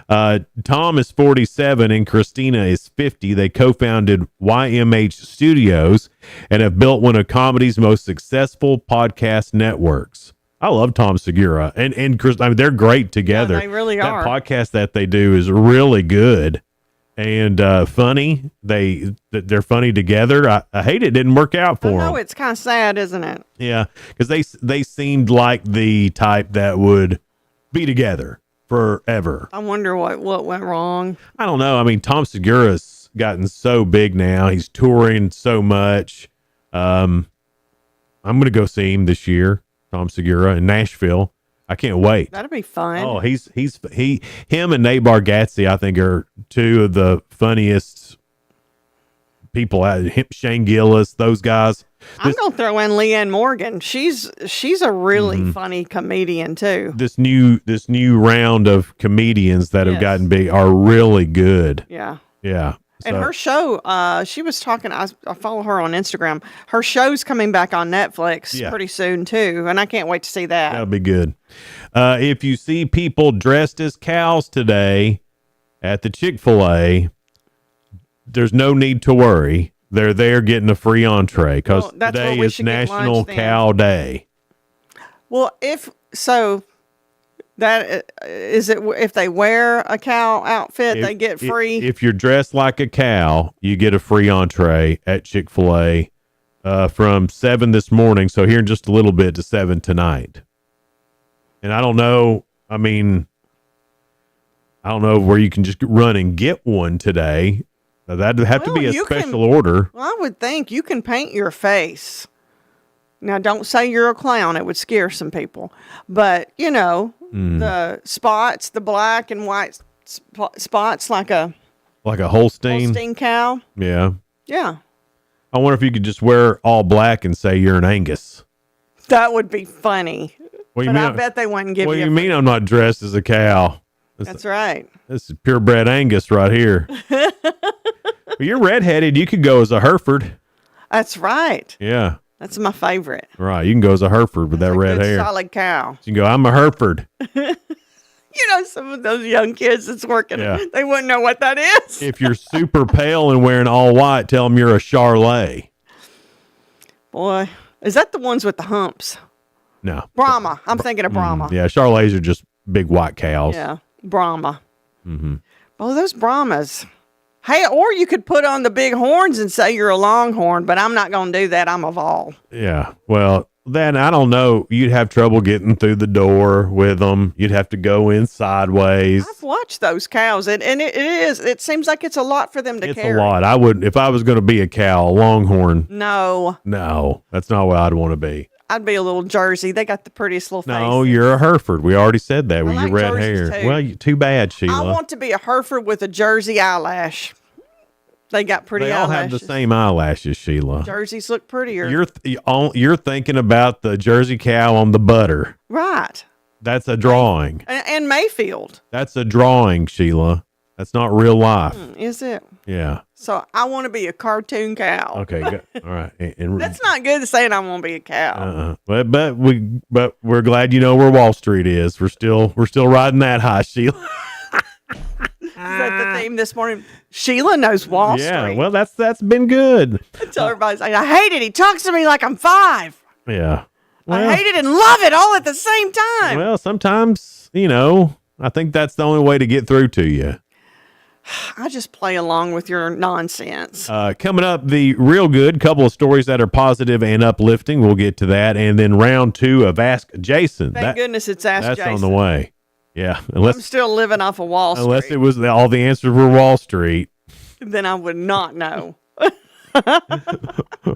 Tom is 47 and Christina is 50. They co-founded YMH Studios and have built one of comedy's most successful podcast networks. I love Tom Segura and Chris. I mean, they're great together. Yeah, they really are. That podcast that they do is really good and funny. They're funny together. I hate it didn't work out for them. Oh, it's kind of sad, isn't it? Yeah, because they seemed like the type that would be together forever. I wonder what went wrong. I don't know. I mean, Tom Segura's gotten so big now. He's touring so much. I'm going to go see him this year, Tom Segura in Nashville. I can't wait. That'll be fun. Oh, him and Nate Bargatze, I think, are 2 of the funniest people out. Shane Gillis, those guys. I'm gonna throw in Leanne Morgan. She's a really funny comedian too. This new round of comedians that have gotten big are really good. Yeah. Yeah. And her show, she was talking, I follow her on Instagram. Her show's coming back on Netflix pretty soon too, and I can't wait to see that. That'll be good. If you see people dressed as cows today at the Chick-fil-A, there's no need to worry. They're there getting a free entree because today is National Cow Day. Well, if they wear a cow outfit, they get free. If you're dressed like a cow, you get a free entree at Chick-fil-A from 7 this morning. So here in just a little bit to 7 tonight. And I don't know. I mean, I don't know where you can just run and get one today. That'd have to be a special order. Well, I would think you can paint your face. Now, don't say you're a clown. It would scare some people. But, the spots, the black and white spots like a Holstein cow. Yeah. Yeah. I wonder if you could just wear all black and say you're an Angus. That would be funny. Well, but I bet they wouldn't give you. What do you mean I'm not dressed as a cow? That's right. This is purebred Angus right here. Well, you're redheaded. You could go as a Hereford. That's right. Yeah. That's my favorite. Right. You can go as a Hereford with that red hair. Solid cow. You can go, I'm a Hereford. Some of those young kids that's working, they wouldn't know what that is. If you're super pale and wearing all white, tell them you're a Charlet. Boy, is that the ones with the humps? No. Brahma. I'm thinking of Brahma. Yeah, Charlets are just big white cows. Yeah, Brahma. Mm-hmm. Oh, those Brahmas. Hey, or you could put on the big horns and say you're a Longhorn, but I'm not going to do that. I'm a Vol. Yeah. Well, then I don't know. You'd have trouble getting through the door with them. You'd have to go in sideways. I've watched those cows, and it seems like it's a lot for them to carry. It's a lot. I wouldn't, if I was going to be a cow, a Longhorn. No, that's not what I'd want to be. I'd be a little Jersey. They got the prettiest little face. No, you're a Hereford. We already said that with I your like red Jerseys, hair. too. Well, too bad, Sheila. I want to be a Hereford with a Jersey eyelash. They got pretty they all eyelashes. have the same eyelashes, Sheila. Jerseys look prettier. You're thinking about the Jersey cow on the butter. Right. That's a drawing. And Mayfield. That's a drawing, Sheila. That's not real life. Is it? Yeah. So I want to be a cartoon cow. Okay. Good. All right. And That's not good saying I want to be a cow. But we're glad you know where Wall Street is. We're still riding that high, Sheila. Is that the theme this morning? Sheila knows Wall Street. Yeah. Well, that's been good. Tell everybody's like, I hate it. He talks to me like I'm 5. Yeah. Well, I hate it and love it all at the same time. Well, sometimes, I think that's the only way to get through to you. I just play along with your nonsense. Coming up, the real good couple of stories that are positive and uplifting. We'll get to that. And then round 2 of Ask Jason. Thank goodness it's Ask that's Jason. on the way. Yeah. I'm still living off of Wall Street. Unless it was all the answers were Wall Street. Then I would not know.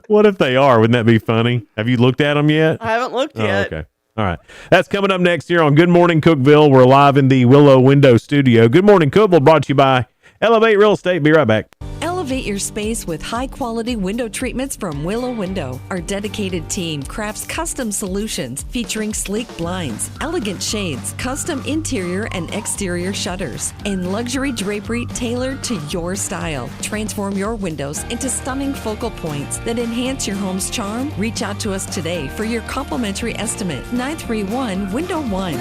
What if they are? Wouldn't that be funny? Have you looked at them yet? I haven't looked yet. Okay. All right. That's coming up next here on Good Morning Cookeville. We're live in the Willow Window Studio. Good Morning Cookeville brought to you by Elevate Real Estate. Be right back. Elevate your space with high-quality window treatments from Willow Window. Our dedicated team crafts custom solutions featuring sleek blinds, elegant shades, custom interior and exterior shutters, and luxury drapery tailored to your style. Transform your windows into stunning focal points that enhance your home's charm. Reach out to us today for your complimentary estimate. 931 Window 1.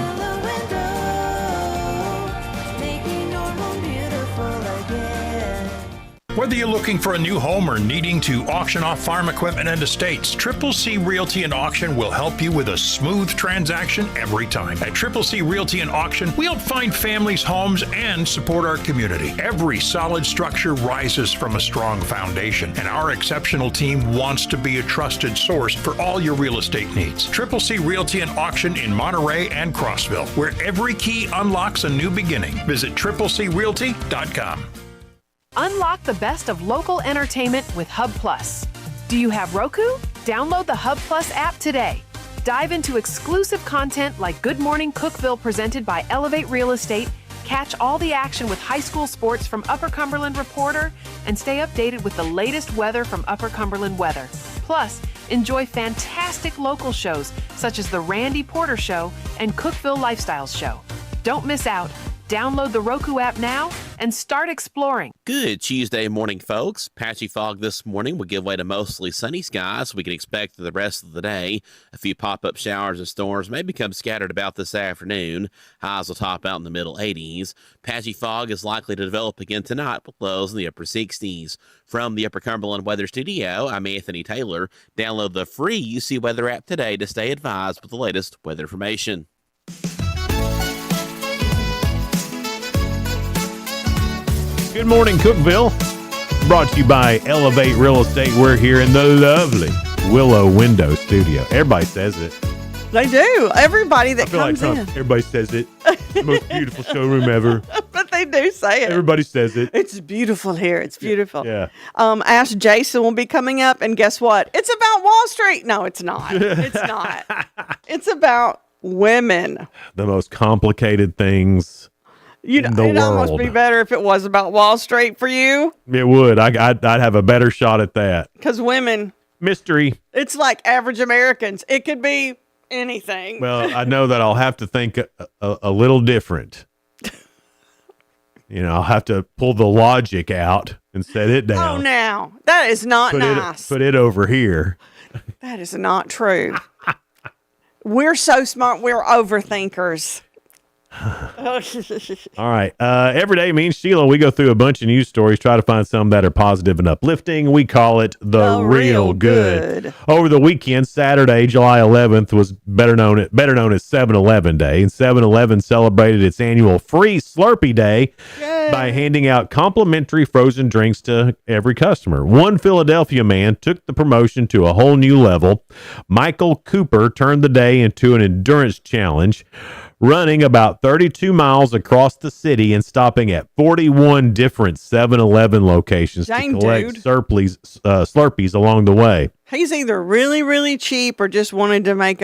Whether you're looking for a new home or needing to auction off farm equipment and estates, Triple C Realty and Auction will help you with a smooth transaction every time. At Triple C Realty and Auction, we help find families, homes, and support our community. Every solid structure rises from a strong foundation, and our exceptional team wants to be a trusted source for all your real estate needs. Triple C Realty and Auction in Monterey and Crossville, where every key unlocks a new beginning. Visit triplecrealty.com. Unlock the best of local entertainment with Hub Plus. Do you have Roku? Download the Hub Plus app today. Dive into exclusive content like Good Morning Cookeville presented by Elevate Real Estate, catch all the action with high school sports from Upper Cumberland Reporter, and stay updated with the latest weather from Upper Cumberland Weather. Plus, enjoy fantastic local shows such as The Randy Porter Show and Cookeville Lifestyles Show. Don't miss out. Download the Roku app now and start exploring. Good Tuesday morning, folks. Patchy fog this morning will give way to mostly sunny skies. We can expect the rest of the day. A few pop-up showers and storms may become scattered about this afternoon. Highs will top out in the middle 80s. Patchy fog is likely to develop again tonight with lows in the upper 60s. From the Upper Cumberland Weather Studio, I'm Anthony Taylor. Download the free UC Weather app today to stay advised with the latest weather information. Good morning, Cookeville. Brought to you by Elevate Real Estate. We're here in the lovely Willow Window Studio. Everybody says it. They do. Everybody that I feel comes like in. everybody says it. The most beautiful showroom ever. But they do say it. Everybody says it. It's beautiful here. It's beautiful. Yeah. Ask Jason will be coming up, and guess what? It's about Wall Street. No, it's not. It's not. It's about women. The most complicated things in the It'd world. almost be better if it was about Wall Street for you, It would. I'd have a better shot at that. because women, Mystery. it's like average Americans. It could be anything. Well, I know that I'll have to think a little different. I'll have to pull the logic out and set it Oh, down. now that is not put nice. put it over here. That is not true. We're so smart. We're overthinkers. All right. Every day, me and Sheila, we go through a bunch of news stories, try to find some that are positive and uplifting. We call it the real good. Over the weekend, Saturday, July 11th, was better known as 7-Eleven Day, and 7-Eleven celebrated its annual free Slurpee Day by handing out complimentary frozen drinks to every customer. One Philadelphia man took the promotion to a whole new level. Michael Cooper turned the day into an endurance challenge, running about 32 miles across the city and stopping at 41 different 7-Eleven locations Dang, to collect dude. Slurpees along the way. He's either really, really cheap or just wanted to make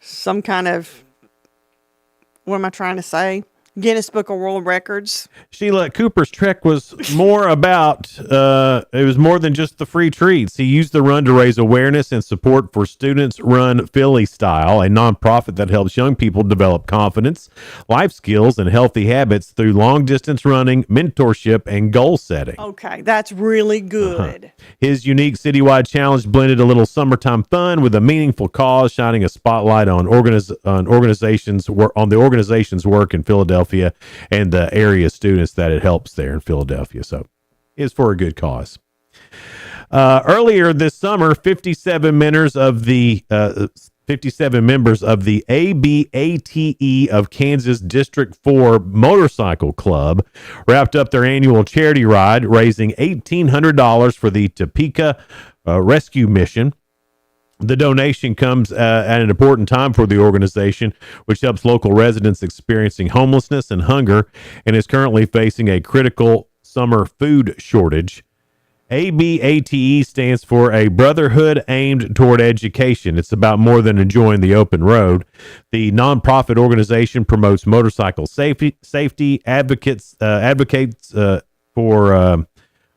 some kind of, what am I trying to say? Guinness Book of World Records. Sheila, Cooper's trek was more about, it was more than just the free treats. He used the run to raise awareness and support for Students Run Philly Style, a nonprofit that helps young people develop confidence, life skills, and healthy habits through long-distance running, mentorship, and goal setting. Okay, that's really good. His unique citywide challenge blended a little summertime fun with a meaningful cause, shining a spotlight on the organization's work in Philadelphia and the area students that it helps there in Philadelphia. So it's for a good cause. Earlier this summer, 57 members of the ABATE of Kansas District 4 Motorcycle Club wrapped up their annual charity ride, raising $1,800 for the Topeka Rescue Mission. The donation comes at an important time for the organization, which helps local residents experiencing homelessness and hunger and is currently facing a critical summer food shortage. ABATE stands for a brotherhood aimed toward education. It's about more than enjoying the open road. The nonprofit organization promotes motorcycle safety, advocates for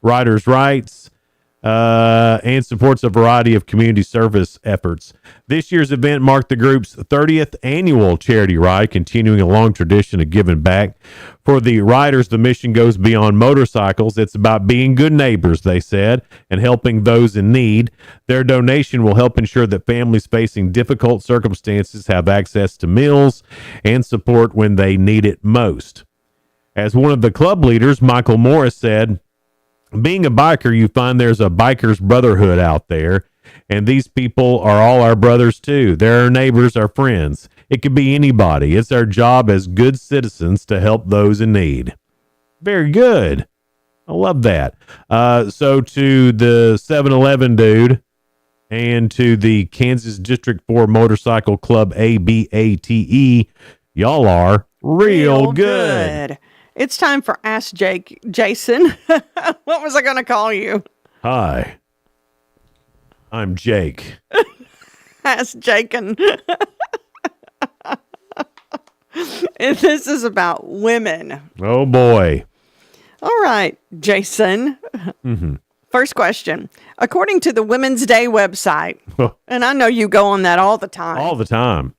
riders' rights, and supports a variety of community service efforts. This year's event marked the group's 30th annual charity ride, continuing a long tradition of giving back. For the riders, the mission goes beyond motorcycles. It's about being good neighbors, they said, and helping those in need. Their donation will help ensure that families facing difficult circumstances have access to meals and support when they need it most. As one of the club leaders, Michael Morris, said, being a biker, you find there's a biker's brotherhood out there, and these people are all our brothers too. They're our neighbors, our friends. It could be anybody. It's our job as good citizens to help those in need. Very good. I love that. So to the 7-Eleven dude and to the Kansas District 4 Motorcycle Club ABATE, y'all are real good. It's time for Ask Jason. What was I going to call you? Hi, I'm Jake. Ask Jaken. And this is about women. Oh, boy. All right, Jason. First question. According to the Women's Day website, and I know you go on that all the time. All the time.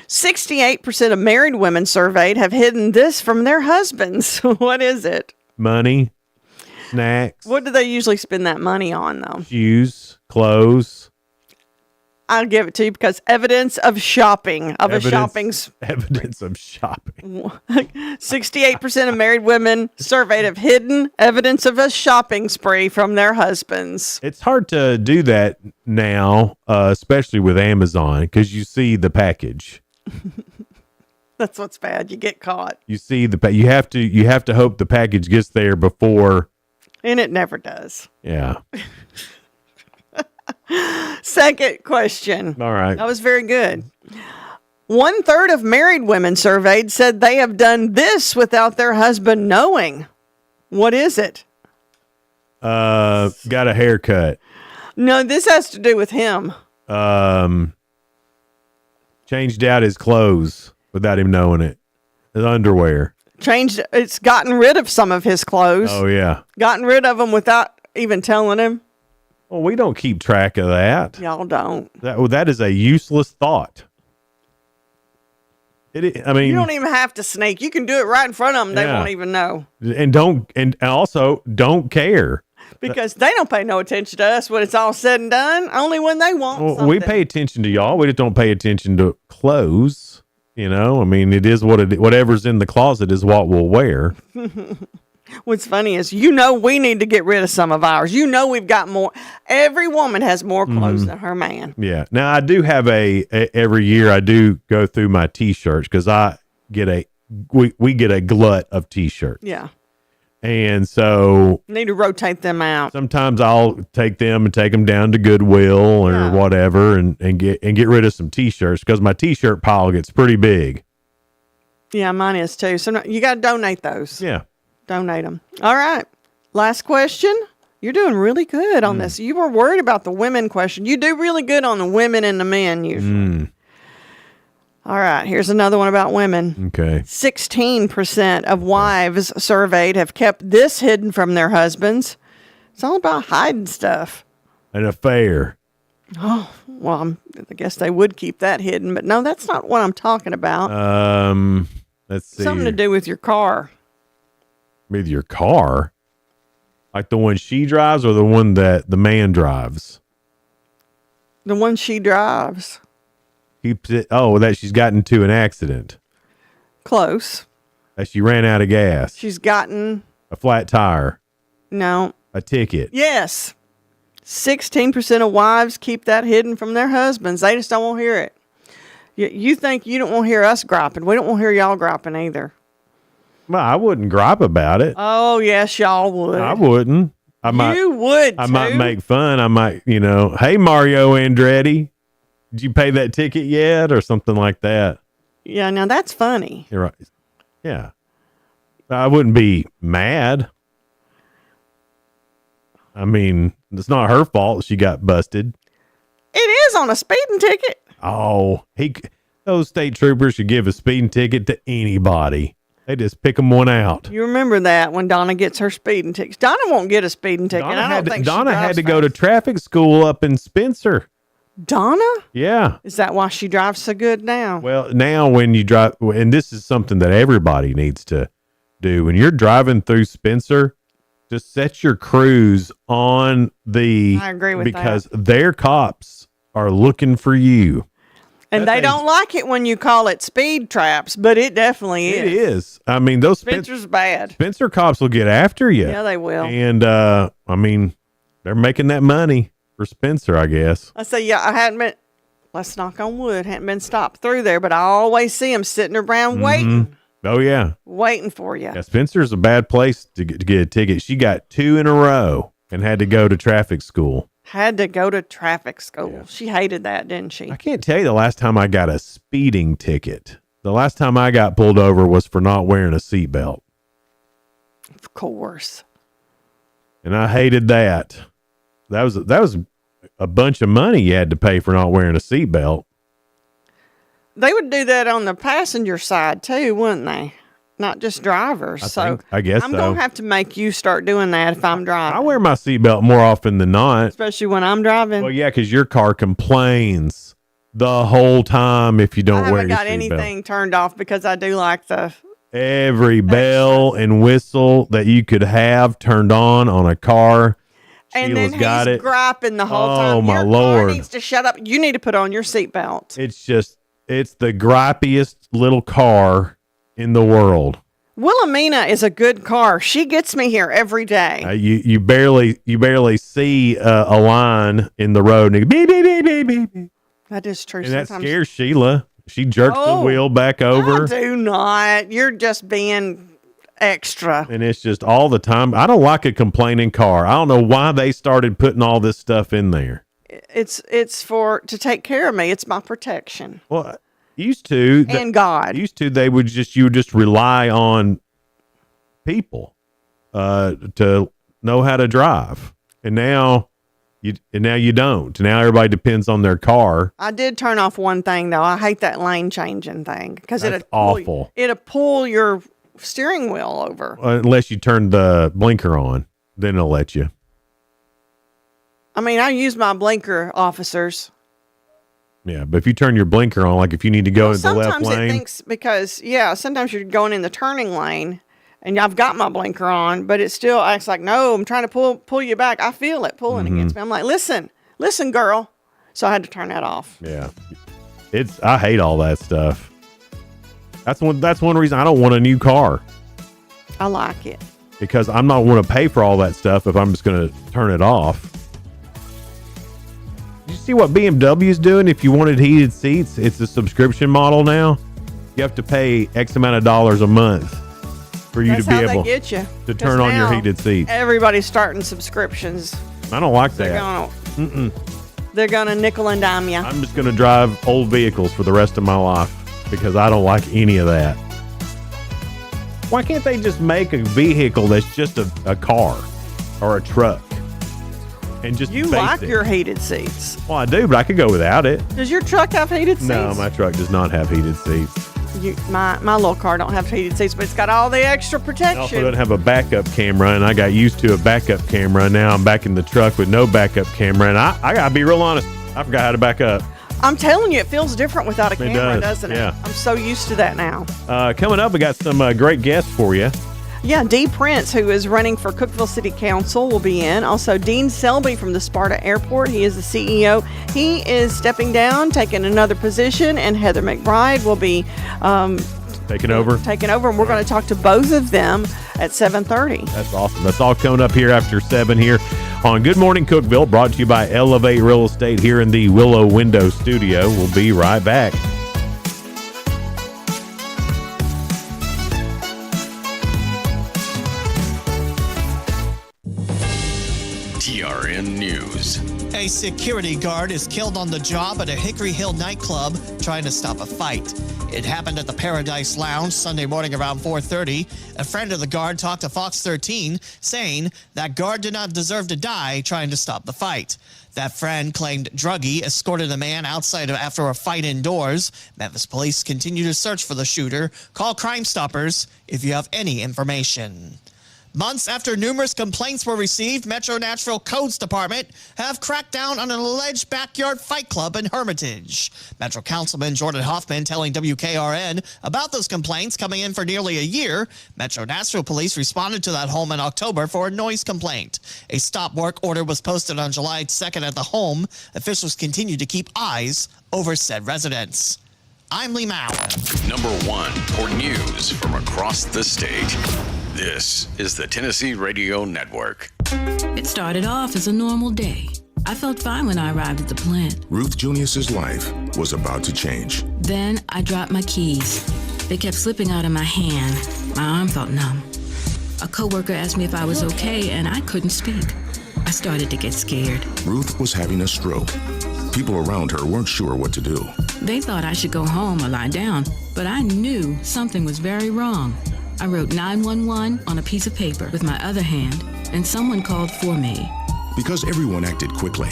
68% of married women surveyed have hidden this from their husbands. What is it? Money, snacks. What do they usually spend that money on, though? Shoes, clothes. I'll give it to you because evidence of shopping. Evidence of shopping. 68% of married women surveyed have hidden evidence of a shopping spree from their husbands. It's hard to do that now, especially with Amazon, because you see the package. That's what's bad. You get caught. You see you have to hope the package gets there before. And it never does. Yeah. Second question. All right. That was very good. 1/3 of married women surveyed said they have done this without their husband knowing. What is it? Got a haircut. No, this has to do with him. Changed out his clothes without him knowing it. His underwear. It's gotten rid of some of his clothes. Oh, yeah. Gotten rid of them without even telling him. Well, we don't keep track of that. Y'all don't. That is a useless thought. I mean, you don't even have to sneak. You can do it right in front of them. They won't even know. And also don't care. Because they don't pay no attention to us when it's all said and done. Only when they want something. We pay attention to y'all. We just don't pay attention to clothes. You know, I mean, it is whatever's in the closet is what we'll wear. What's funny is, we need to get rid of some of ours. We've got more. Every woman has more clothes than her man. Yeah. Now I do have every year I do go through my t-shirts because we get a glut of t-shirts. Yeah. And so need to rotate them out. Sometimes I'll take them down to Goodwill or whatever and get rid of some t-shirts because my t-shirt pile gets pretty big. Yeah, mine is too. So you got to donate those. Yeah. Donate them. All right. Last question. You're doing really good on this. You were worried about the women question. You do really good on the women and the men usually. All right. Here's another one about women. Okay. 16% of wives surveyed have kept this hidden from their husbands. It's all about hiding stuff. An affair. Oh, well, I guess they would keep that hidden, but no, that's not what I'm talking about. Let's see. Something to do with your car. With your car? Like the one she drives or the one that the man drives? The one she drives. That she's gotten into an accident. Close. That she ran out of gas. She's gotten... A flat tire. No. A ticket. Yes. 16% of wives keep that hidden from their husbands. They just don't want to hear it. You think you don't want to hear us griping. We don't want to hear y'all griping either. Well, I wouldn't gripe about it. Oh, yes, y'all would. I wouldn't. You would, I might make fun. I might, hey, Mario Andretti, did you pay that ticket yet? Or something like that. Yeah, now that's funny. You're right. Yeah. I wouldn't be mad. I mean, it's not her fault she got busted. It is on a speeding ticket. Oh, those state troopers should give a speeding ticket to anybody. They just pick them one out. You remember that when Donna gets her speeding tickets. Donna won't get a speeding ticket. Donna had to go to traffic school up in Spencer. Donna? Yeah. Is that why she drives so good now? Well, now when you drive, and this is something that everybody needs to do, when you're driving through Spencer, just set your cruise on I agree with because their cops are looking for you. And they don't like it when you call it speed traps, but it definitely is. It is. I mean, those Spencer's bad. Spencer cops will get after you. Yeah, they will. And I mean, they're making that money for Spencer, I guess. I say, I hadn't been, let's knock on wood, hadn't been stopped through there, but I always see them sitting around waiting. Oh, yeah. Waiting for you. Yeah, Spencer's a bad place to get a ticket. She got 2 in a row and had to go to traffic school. Had to go to traffic school. Yeah. She hated that, didn't she? I can't tell you the last time I got a speeding ticket. The last time I got pulled over was for not wearing a seatbelt. Of course. And I hated that. That was a bunch of money you had to pay for not wearing a seatbelt. They would do that on the passenger side too, wouldn't they? Not just drivers. I guess I'm going to have to make you start doing that if I'm driving. I wear my seatbelt more often than not. Especially when I'm driving. Well, yeah, because your car complains the whole time if you don't wear your seatbelt. I haven't got anything turned off because I do like every bell and whistle that you could have turned on a car. And Sheila's then got he's it. griping the whole time. Oh, my Your Lord. car needs to shut up. You need to put on your seatbelt. It's the grippiest little car in the world. Wilhelmina is a good car. She gets me here every day. You barely see a line in the road. And beep, beep, beep, beep, beep, beep. That is true. And that scares Sheila. She jerks the wheel back over. I do not. You're just being extra. And it's just all the time. I don't like a complaining car. I don't know why they started putting all this stuff in there. It's to take care of me. It's my protection. Well, used to they would just rely on people to know how to drive, and now you don't. Now everybody depends on their car. I did turn off one thing though. I hate that lane changing thing because it's awful. It'll pull your steering wheel over unless you turn the blinker on. Then it'll let you. I mean, I use my blinker, officers. Yeah, but if you turn your blinker on, like if you need to go into the left lane. Sometimes it thinks because, sometimes you're going in the turning lane and I've got my blinker on, but it still acts like, no, I'm trying to pull you back. I feel it pulling against me. I'm like, listen, girl. So I had to turn that off. Yeah. I hate all that stuff. That's one reason I don't want a new car. I like it. Because I'm not want to pay for all that stuff if I'm just going to turn it off. You see what BMW is doing? If you wanted heated seats, it's a subscription model now. You have to pay X amount of dollars a month for you to be able to turn on your heated seats. Everybody's starting subscriptions. I don't like that. They're gonna nickel and dime you. I'm just gonna drive old vehicles for the rest of my life because I don't like any of that. Why can't they just make a vehicle that's just a car or a truck? And just You like your heated seats. Well, I do, but I could go without it. Does your truck have heated seats? No, my truck does not have heated seats. My little car don't have heated seats, but it's got all the extra protection. It also doesn't have a backup camera, and I got used to a backup camera. Now I'm back in the truck with no backup camera, and I got to be real honest. I forgot how to back up. I'm telling you, it feels different without a camera, doesn't it? Yeah. I'm so used to that now. Coming up, we got some great guests for you. Yeah, Dee Prince, who is running for Cookeville City Council, will be in. Also, Dean Selby from the Sparta Airport. He is the CEO. He is stepping down, taking another position, and Heather McBride will be taking over, and we're going to talk to both of them at 7:30. That's awesome. That's all coming up here after 7 here on Good Morning Cookeville, brought to you by Elevate Real Estate here in the Willow Window Studio. We'll be right back. TRN News. A security guard is killed on the job at a Hickory Hill nightclub trying to stop a fight. It happened at the Paradise Lounge Sunday morning around 4:30. A friend of the guard talked to Fox 13, saying that guard did not deserve to die trying to stop the fight. That friend claimed druggie escorted a man outside after a fight indoors. Memphis police continue to search for the shooter. Call Crime Stoppers if you have any information. Months after numerous complaints were received, Metro Nashville Codes Department have cracked down on an alleged backyard fight club in Hermitage. Metro Councilman Jordan Hoffman telling WKRN about those complaints coming in for nearly a year. Metro Nashville Police responded to that home in October for a noise complaint. A stop work order was posted on July 2nd at the home. Officials continue to keep eyes over said residents. I'm Lee Mallon. Number 1 for news from across the state. This is the Tennessee Radio Network. It started off as a normal day. I felt fine when I arrived at the plant. Ruth Junius's life was about to change. Then I dropped my keys. They kept slipping out of my hand. My arm felt numb. A coworker asked me if I was okay, and I couldn't speak. I started to get scared. Ruth was having a stroke. People around her weren't sure what to do. They thought I should go home or lie down, but I knew something was very wrong. I wrote 911 on a piece of paper with my other hand, and someone called for me. Because everyone acted quickly,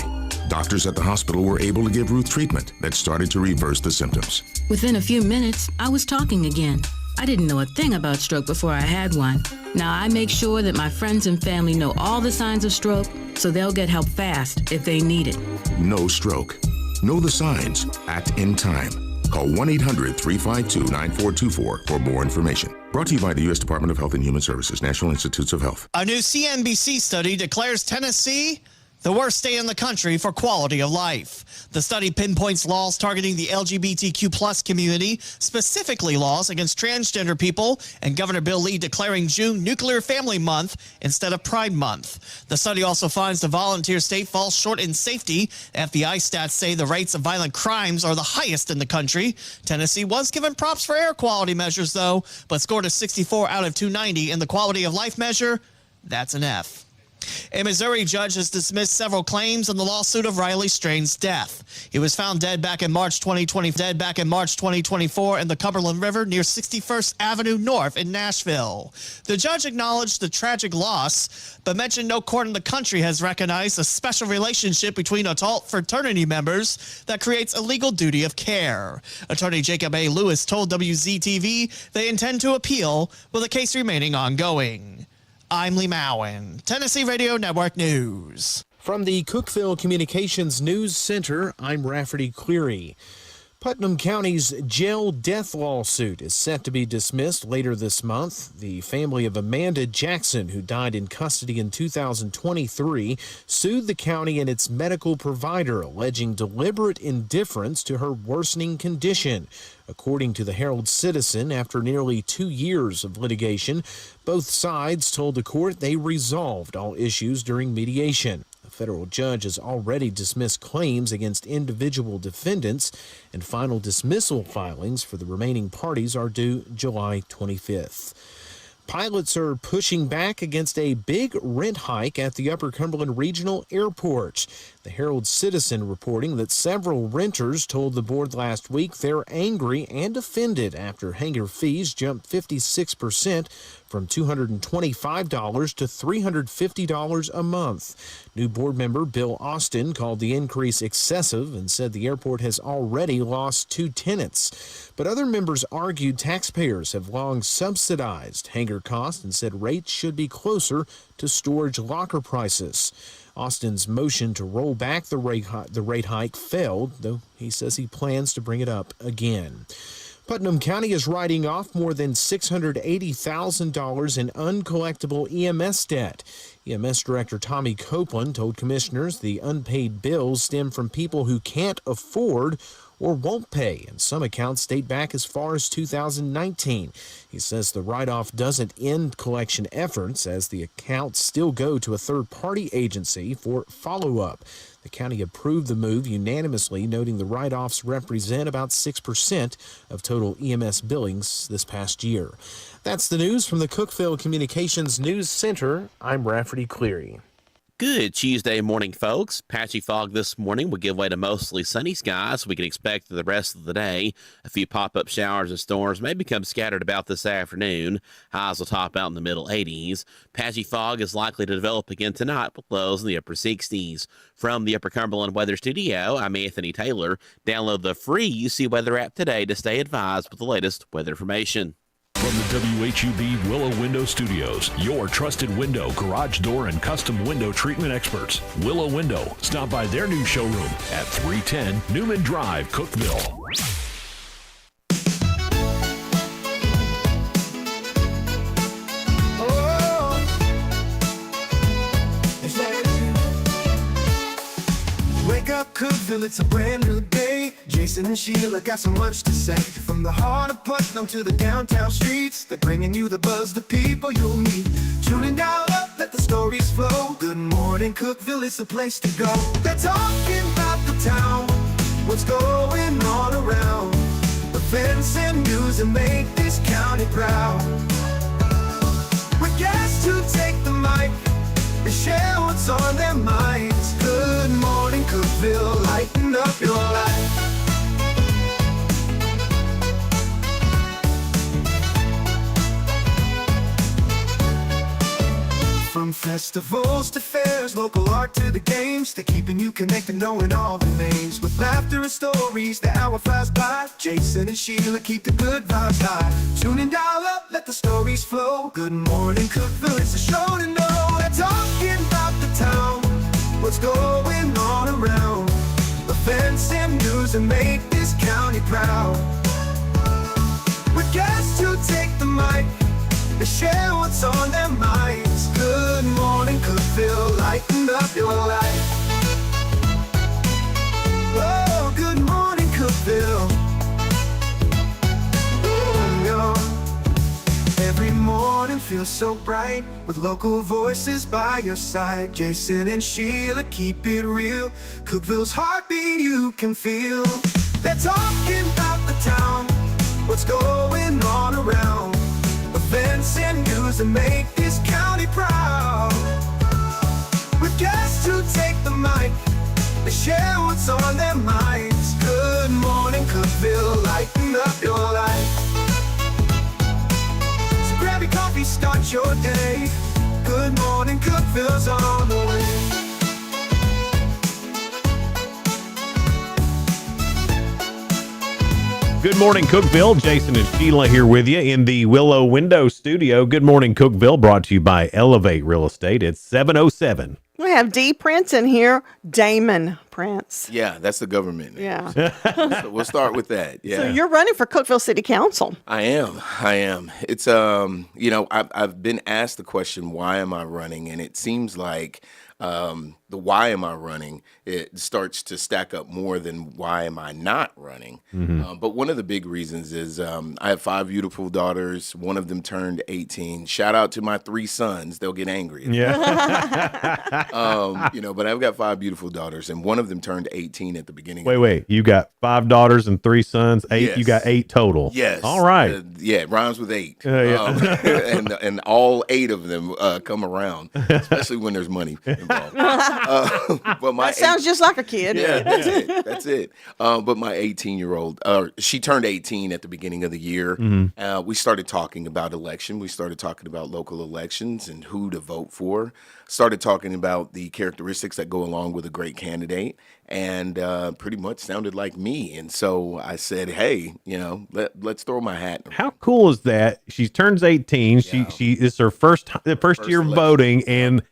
doctors at the hospital were able to give Ruth treatment that started to reverse the symptoms. Within a few minutes, I was talking again. I didn't know a thing about stroke before I had one. Now I make sure that my friends and family know all the signs of stroke, so they'll get help fast if they need it. No stroke. Know the signs. Act in time. Call 1-800-352-9424 for more information. Brought to you by the U.S. Department of Health and Human Services, National Institutes of Health. A new CNBC study declares Tennessee the worst state in the country for quality of life. The study pinpoints laws targeting the LGBTQ plus community, specifically laws against transgender people, and Governor Bill Lee declaring June Nuclear Family Month instead of Pride Month. The study also finds the volunteer state falls short in safety. FBI stats say the rates of violent crimes are the highest in the country. Tennessee was given props for air quality measures, though, but scored a 64 out of 290 in the quality of life measure. That's an F. A Missouri judge has dismissed several claims in the lawsuit of Riley Strain's death. He was found dead back in March 2024 in the Cumberland River near 61st Avenue North in Nashville. The judge acknowledged the tragic loss, but mentioned no court in the country has recognized a special relationship between adult fraternity members that creates a legal duty of care. Attorney Jacob A. Lewis told WZTV they intend to appeal, with the case remaining ongoing. I'm Lee Mowen, Tennessee Radio Network News. From the Cookeville Communications News Center, I'm Rafferty Cleary. Putnam County's jail death lawsuit is set to be dismissed later this month. The family of Amanda Jackson, who died in custody in 2023, sued the county and its medical provider, alleging deliberate indifference to her worsening condition. According to the Herald-Citizen, after nearly 2 years of litigation, both sides told the court they resolved all issues during mediation. A federal judge has already dismissed claims against individual defendants, and final dismissal filings for the remaining parties are due July 25th. Pilots are pushing back against a big rent hike at the Upper Cumberland Regional Airport. The Herald-Citizen reporting that several renters told the board last week they're angry and offended after hangar fees jumped 56% from $225 to $350 a month. New board member Bill Austin called the increase excessive and said the airport has already lost 2 tenants. But other members argued taxpayers have long subsidized hangar costs and said rates should be closer to storage locker prices. Austin's motion to roll back the rate hike failed, though he says he plans to bring it up again. Putnam County is writing off more than $680,000 in uncollectible EMS debt. EMS Director Tommy Copeland told commissioners the unpaid bills stem from people who can't afford or won't pay, and some accounts date back as far as 2019. He says the write-off doesn't end collection efforts, as the accounts still go to a third-party agency for follow-up. The county approved the move unanimously, noting the write-offs represent about 6% of total EMS billings this past year. That's the news from the Cookeville Communications News Center. I'm Rafferty Cleary. Good Tuesday morning, folks. Patchy fog this morning will give way to mostly sunny skies. We can expect the rest of the day. A few pop-up showers and storms may become scattered about this afternoon. Highs will top out in the middle 80s. Patchy fog is likely to develop again tonight with lows in the upper 60s. From the Upper Cumberland Weather Studio, I'm Anthony Taylor. Download the free UC Weather app today to stay advised with the latest weather information. From the WHUB Willow Window Studios, your trusted window, garage door, and custom window treatment experts. Willow Window. Stop by their new showroom at 310 Newman Drive, Cookeville. Wake up, Cookeville, it's a brand new day. Jason and Sheila got so much to say. From the heart of Putnam to the downtown streets, they're bringing you the buzz, the people you'll meet. Tuning dial up, let the stories flow. Good morning, Cookeville, it's the place to go. They're talking about the town, what's going on around. Events and news and make this county proud. With guests who take the mic, they share what's on their minds. Good morning, Cookeville, lighten up your life. From festivals to fairs, local art to the games, they're keeping you connected, knowing all the names. With laughter and stories, the hour flies by. Jason and Sheila keep the good vibes high. Tune and dial up, let the stories flow. Good morning, Cookeville, it's a show to know. They're talking about the town, what's going on around. Events and news and make this county proud. With guests who take the mic, they share what's on their minds. Good morning, Cookeville, lighten up your life. Oh, good morning, Cookeville. Every morning feels so bright, with local voices by your side. Jason and Sheila keep it real. Cookeville's heartbeat you can feel. They're talking about the town, what's going on around. Events and news that make this county proud. With guests who take the mic, they share what's on their minds. Good morning, Cookeville, lighten up your life. So grab your coffee, start your day. Good morning, Cookeville's on the way. Good morning, Cookeville. Jason and Sheila here with you in the Willow Window Studio. Good morning, Cookeville, brought to you by Elevate Real Estate. It's 7:07. We have D. Prince in here, Damon Prince. Yeah, that's the government name. Yeah. So we'll start with that. Yeah. So you're running for Cookeville City Council. I am. It's I've been asked the question, why am I running? And it seems like the why am I running, it starts to stack up more than why am I not running. Mm-hmm. But one of the big reasons is I have 5 beautiful daughters. One of them turned 18. Shout out to my 3 sons. They'll get angry. Yeah. But I've got 5 beautiful daughters, and one of them turned 18 at the beginning. Wait. You got 5 daughters and 3 sons. 8. Yes. You got 8 total. Yes. All right. Yeah, it rhymes with 8. Yeah. And all 8 of them come around, especially when there's money involved. basketball. But my That sounds just like a kid. Yeah, that's it. That's it. But my 18-year-old, she turned 18 at the beginning of the year. We started talking about election. We started talking about local elections and who to vote for. Started talking about the characteristics that go along with a great candidate, and pretty much sounded like me. And so I said, hey, let's throw my hat in. How cool is that? She turns 18. She is her first year election. voting, and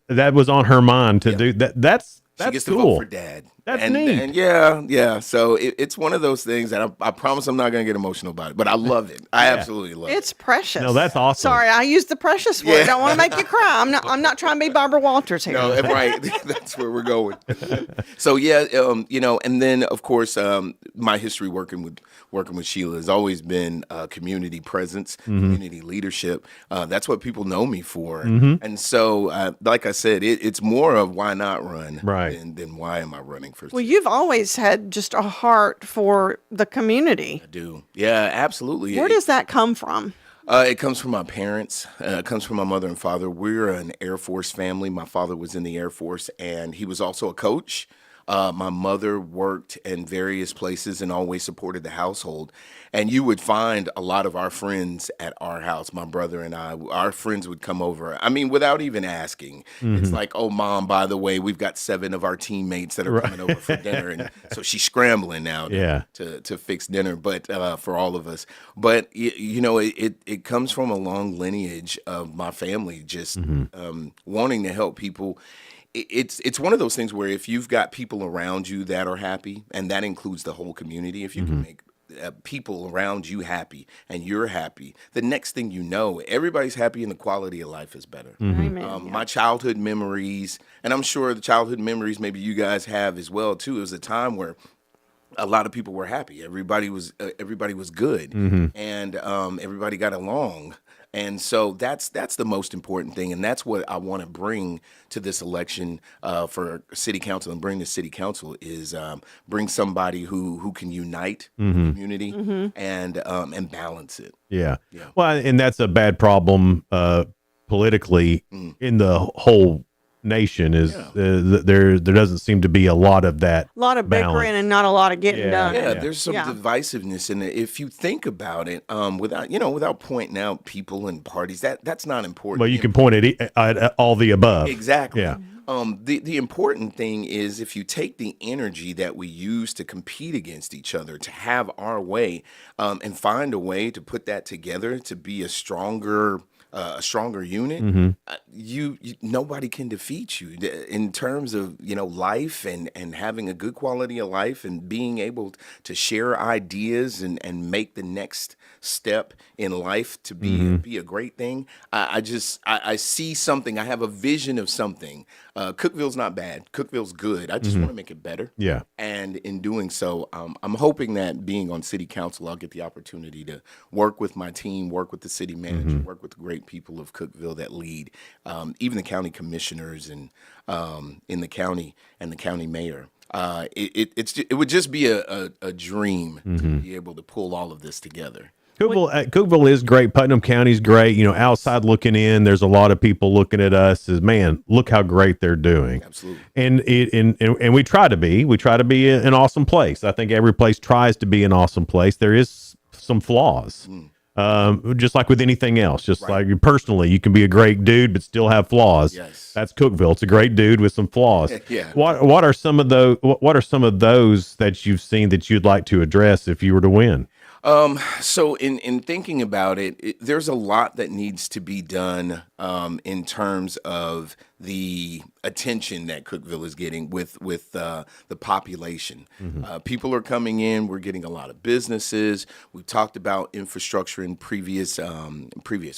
that was on her mind to do that. That's She gets cool. to vote for Dad. That's and, neat. And yeah. So it's one of those things that I promise I'm not going to get emotional about it, but I love it. I absolutely love it. It's precious. No, that's awesome. Sorry, I used the precious word. Yeah. Don't want to make you cry. I'm not trying to be Barbara Walters here. No, right. That's where we're going. So and then of course, my history working with Sheila has always been community presence, community leadership. That's what people know me for. And so, like I said, it's more of why not run, right? Than why am I running for? Well, you've always had just a heart for the community. I do. Yeah, absolutely. Where does that come from? It comes from my parents. It comes from my mother and father. We're an Air Force family. My father was in the Air Force, and he was also a coach. My mother worked in various places and always supported the household. And you would find a lot of our friends at our house, my brother and I. Our friends would come over. I mean, without even asking. It's like, oh, Mom, by the way, we've got 7 of our teammates that are coming over for dinner. And so she's scrambling now to fix dinner, but for all of us. But, it comes from a long lineage of my family just wanting to help people. It's one of those things where if you've got people around you that are happy, and that includes the whole community, if you can make people around you happy and you're happy, the next thing you know, everybody's happy and the quality of life is better. My childhood memories, and I'm sure the childhood memories maybe you guys have as well too, it was a time where a lot of people were happy. Everybody was good, and everybody got along. And so that's the most important thing, and that's what I want to bring to this election for city council and bring to city council is bring somebody who can unite the community and balance it. Yeah. Well, and that's a bad problem politically in the whole nation is there doesn't seem to be a lot of that. A lot of bickering and not a lot of getting done. Yeah, there's some divisiveness in it. If you think about it, without pointing out people and parties, that's not important. Well, you can point at all the above. Exactly. Yeah. The important thing is if you take the energy that we use to compete against each other, to have our way, and find a way to put that together to be a stronger unit, nobody can defeat you in terms of life and having a good quality of life and being able to share ideas and make the next step in life to be a great thing. I see something. I have a vision of something. Cookeville's not bad. Cookeville's good. I just want to make it better. Yeah. And in doing so, I'm hoping that being on city council, I'll get the opportunity to work with my team, work with the city manager, work with the great people of Cookeville that lead, even the county commissioners and in the county and the county mayor. It would just be a dream to be able to pull all of this together. Cookeville is great. Putnam County's great. Outside looking in, there's a lot of people looking at us as, man, look how great they're doing. Absolutely. And we try to be an awesome place. I think every place tries to be an awesome place. There is some flaws. Just like with anything else, like personally, you can be a great dude but still have flaws. Yes. That's Cookeville. It's a great dude with some flaws. Yeah. What are some of those? What are some of those that you've seen that you'd like to address if you were to win? So in thinking about it, there's a lot that needs to be done in terms of the attention that Cookeville is getting with the population. People are coming in. We're getting a lot of businesses. We've talked about infrastructure in previous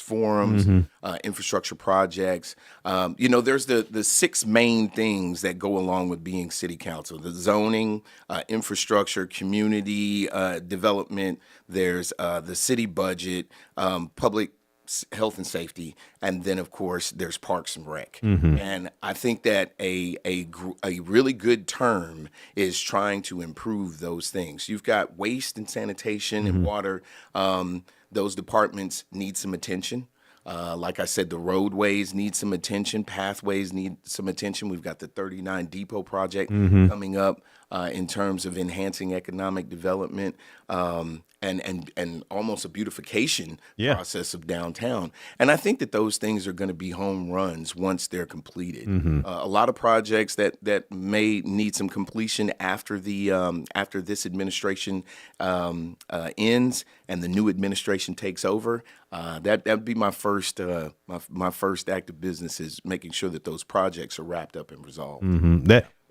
forums, infrastructure projects. There's the 6 main things that go along with being city council: the zoning, infrastructure, community development. There's the city budget, public health and safety, and then of course there's Parks and Rec. And I think that a really good term is trying to improve those things. You've got waste and sanitation and water. Those departments need some attention. Like I said, the roadways need some attention. Pathways need some attention. We've got the 39 Depot project coming up in terms of enhancing economic development and almost a beautification process of downtown. And I think that those things are going to be home runs once they're completed. A lot of projects that may need some completion after this administration ends and the new administration takes over. That would be my first act of business, is making sure that those projects are wrapped up and resolved.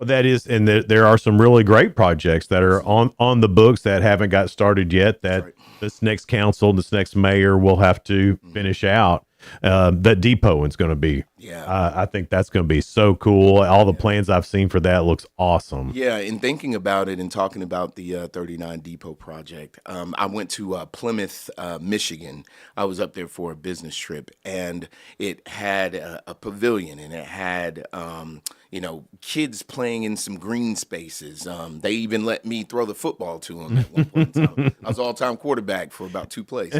That is, and there are some really great projects that are on the books that haven't got started yet, that this next council, this next mayor will have to finish out. That depot one's going to be, I think that's going to be so cool. All the plans I've seen for that looks awesome. Yeah, in thinking about it and talking about the 39 Depot project, I went to Plymouth, Michigan. I was up there for a business trip, and it had a pavilion, and it had kids playing in some green spaces. They even let me throw the football to them at one point in time. I was all-time quarterback for about 2 plays.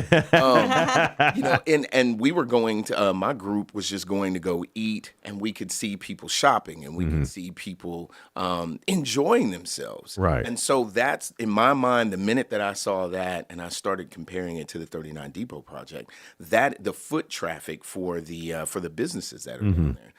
And we were going to, my group was just going to go eat, and we could see people shopping, and we could see people enjoying themselves. Right. And so that's, in my mind, the minute that I saw that and I started comparing it to the 39 Depot project, that the foot traffic for the businesses that are down there,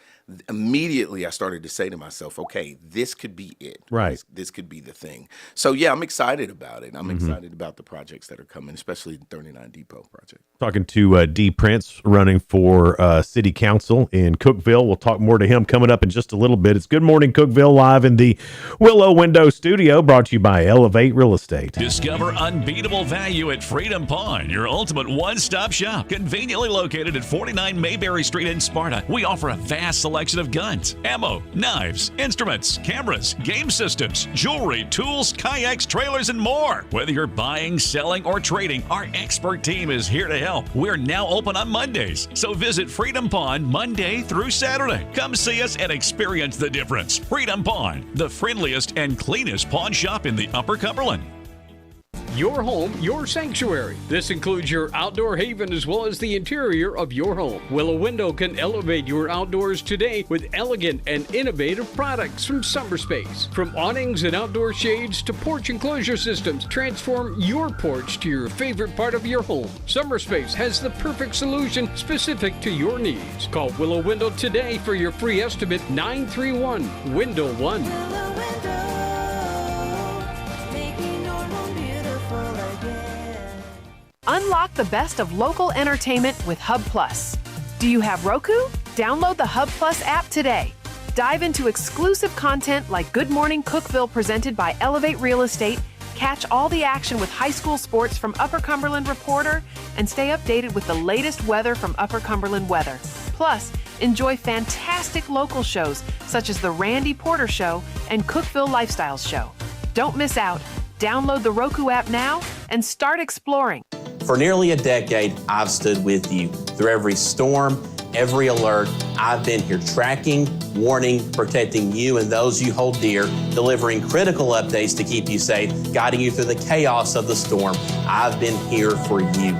immediately I started to say to myself, okay, this could be it. Right. This could be the thing. So, yeah, I'm excited about it. I'm excited about the projects that are coming, especially the 39 Depot project. Talking to D. Prince, running for city council in Cookeville. We'll talk more to him coming up in just a little bit. It's Good Morning Cookeville, live in the Willow Window Studio, brought to you by Elevate Real Estate. Discover unbeatable value at Freedom Pawn, your ultimate one-stop shop. Conveniently located at 49 Mayberry Street in Sparta, we offer a vast selection of guns, ammo, knives, instruments, cameras, game systems, jewelry, tools, kayaks, trailers, and more. Whether you're buying, selling, or trading, our expert team is here to help. We're now open on Mondays, so visit Freedom Pawn Monday through Saturday. Come see us and experience the difference. Freedom Pawn, the friendliest and cleanest pawn shop in the Upper Cumberland. Your home, your sanctuary. This includes your outdoor haven as well as the interior of your home. Willow Window can elevate your outdoors today with elegant and innovative products from SummerSpace. From awnings and outdoor shades to porch enclosure systems, transform your porch to your favorite part of your home. SummerSpace has the perfect solution specific to your needs. Call Willow Window today for your free estimate, 931-WINDOW-1. Unlock the best of local entertainment with Hub Plus. Do you have Roku? Download the Hub Plus app today. Dive into exclusive content like Good Morning Cookeville presented by Elevate Real Estate, catch all the action with high school sports from Upper Cumberland Reporter, and stay updated with the latest weather from Upper Cumberland Weather. Plus, enjoy fantastic local shows such as The Randy Porter Show and Cookeville Lifestyles Show. Don't miss out. Download the Roku app now and start exploring. For nearly a decade, I've stood with you. Through every storm, every alert, I've been here tracking, warning, protecting you and those you hold dear, delivering critical updates to keep you safe, guiding you through the chaos of the storm. I've been here for you.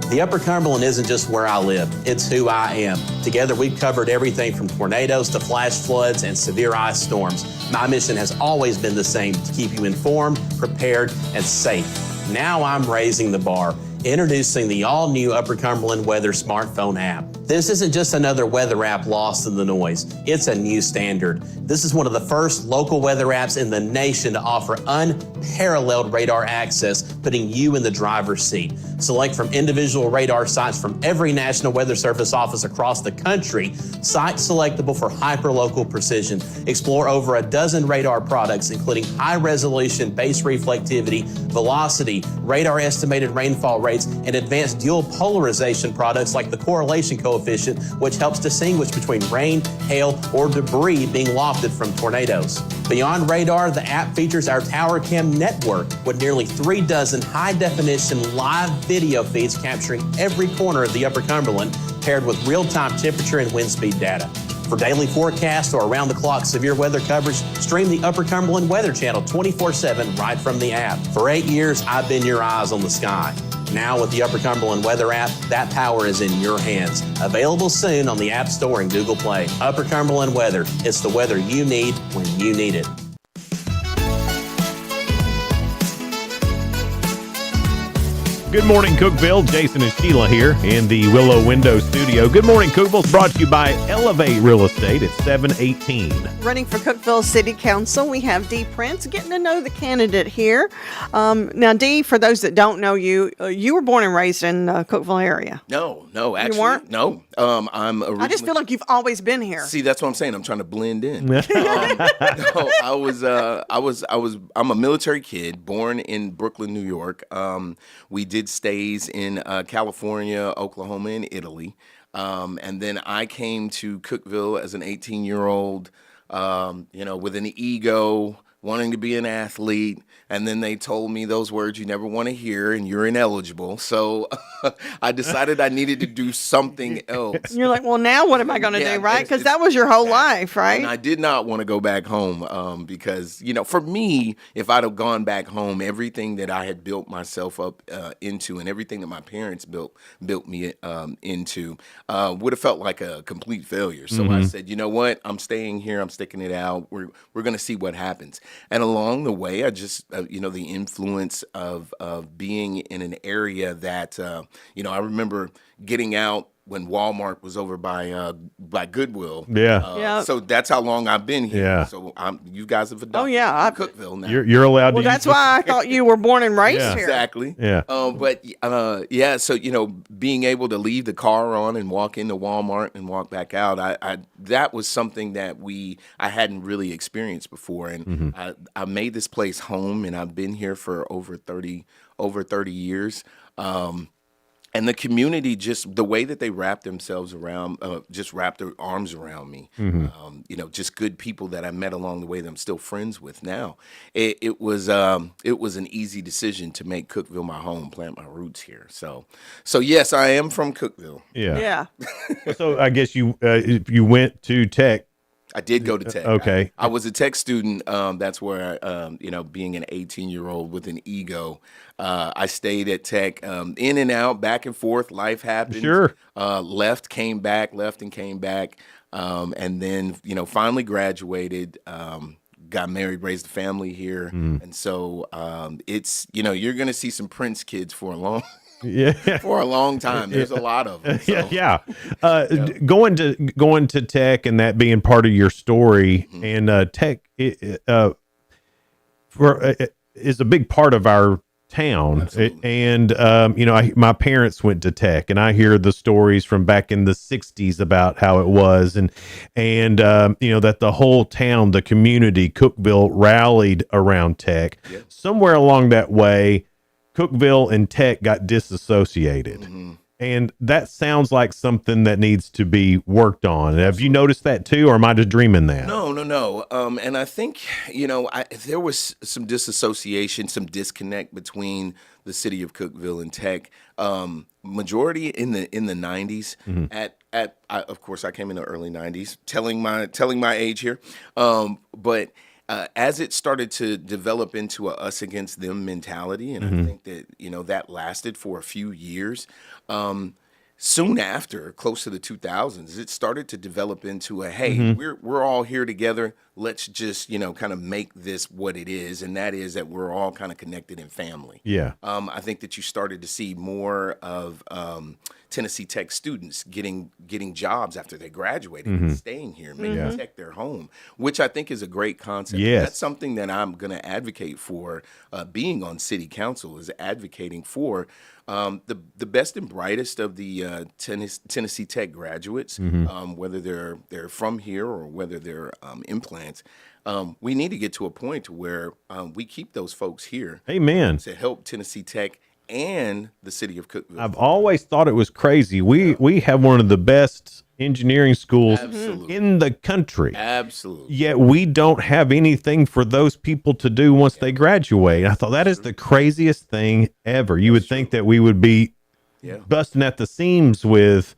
The Upper Cumberland isn't just where I live, it's who I am. Together, we've covered everything from tornadoes to flash floods and severe ice storms. My mission has always been the same, to keep you informed, prepared, and safe. Now I'm raising the bar, introducing the all-new Upper Cumberland Weather smartphone app. This isn't just another weather app lost in the noise. It's a new standard. This is one of the first local weather apps in the nation to offer unparalleled radar access, putting you in the driver's seat. Select from individual radar sites from every National Weather Service office across the country, sites selectable for hyper-local precision. Explore over a dozen radar products, including high-resolution base reflectivity, velocity, radar estimated rainfall rates, and advanced dual polarization products like the correlation coefficient, which helps distinguish between rain, hail, or debris being lofted from tornadoes. Beyond radar, the app features our TowerCam network with nearly 36 high-definition live video feeds capturing every corner of the Upper Cumberland, paired with real-time temperature and wind speed data. For daily forecasts or around-the-clock severe weather coverage, stream the Upper Cumberland Weather Channel 24/7 right from the app. For 8 years, I've been your eyes on the sky. Now with the Upper Cumberland Weather app, that power is in your hands. Available soon on the App Store and Google Play. Upper Cumberland Weather. It's the weather you need when you need it. Good morning, Cookeville. Jason and Sheila here in the Willow Window Studio. Good morning, Cookeville. Brought to you by Elevate Real Estate at 718. Running for Cookeville City Council, we have Dee Prince, getting to know the candidate here. Now, Dee, for those that don't know you, you were born and raised in Cookeville area. No, actually, you weren't? No. I'm originally, I just feel like you've always been here. See, that's what I'm saying. I'm trying to blend in. No, I'm a military kid, born in Brooklyn, New York. We did stays in California, Oklahoma, and Italy. And then I came to Cookeville as an 18-year-old, with an ego, wanting to be an athlete. And then they told me those words you never want to hear, and you're ineligible. So I decided I needed to do something else. You're like, well, now what am I going to do, right? Because that was your whole life, right? And I did not want to go back home because, for me, if I'd have gone back home, everything that I had built myself up into and everything that my parents built me into would have felt like a complete failure. So I said, you know what? I'm staying here. I'm sticking it out. We're going to see what happens. And along the way, I just, the influence of being in an area that, I remember getting out when Walmart was over by Goodwill. Yeah. So that's how long I've been here. Yeah. So you guys have adopted Cookeville now. You're allowed to. Well, that's why I thought you were born and raised here. Exactly. Yeah. So being able to leave the car on and walk into Walmart and walk back out, I that was something that I hadn't really experienced before, and I made this place home, and I've been here for over 30 years. And the community, just the way that they wrapped themselves around, just wrapped their arms around me, just good people that I met along the way that I'm still friends with now. It was an easy decision to make Cookeville my home, plant my roots here. So yes, I am from Cookeville. Yeah. So I guess you went to Tech. I did go to Tech. Okay. I was a Tech student. That's where, being an 18-year-old with an ego, I stayed at Tech, in and out, back and forth. Life happened. Sure. Left, came back, left and came back. And then, finally graduated, got married, raised a family here. And so it's, you're going to see some Prince kids for a long for a long time. There's a lot of them. So. Going to Tech and that being part of your story, and Tech is a big part of our town. And my parents went to Tech, and I hear the stories from back in the 60s about how it was, and that the whole town, the community, Cookeville, rallied around Tech. Somewhere along that way, Cookeville and Tech got disassociated. And that sounds like something that needs to be worked on. Have you noticed that too, or am I just dreaming that? No. And I think, there was some disassociation, some disconnect between the city of Cookeville and Tech. Majority in the 90s. Of course, I came in the early 90s, telling my age here. But as it started to develop into a us against them mentality, and I think that, that lasted for a few years, soon after, close to the 2000s, it started to develop into a, hey, we're all here together. Let's just, kind of make this what it is. And that is that we're all kind of connected in family. Yeah. I think that you started to see more of Tennessee Tech students getting jobs after they graduated and staying here, making Tech their home, which I think is a great concept. Yes. That's something that I'm going to advocate for, being on city council, is advocating for the best and brightest of the Tennessee Tech graduates, whether they're from here or whether they're implants. We need to get to a point where we keep those folks here. Amen. To help Tennessee Tech and the city of Cookeville. I've always thought it was crazy. We have one of the best engineering schools in the country. Absolutely. Yet we don't have anything for those people to do once they graduate. I thought that is the craziest thing ever. You would think that we would be busting at the seams with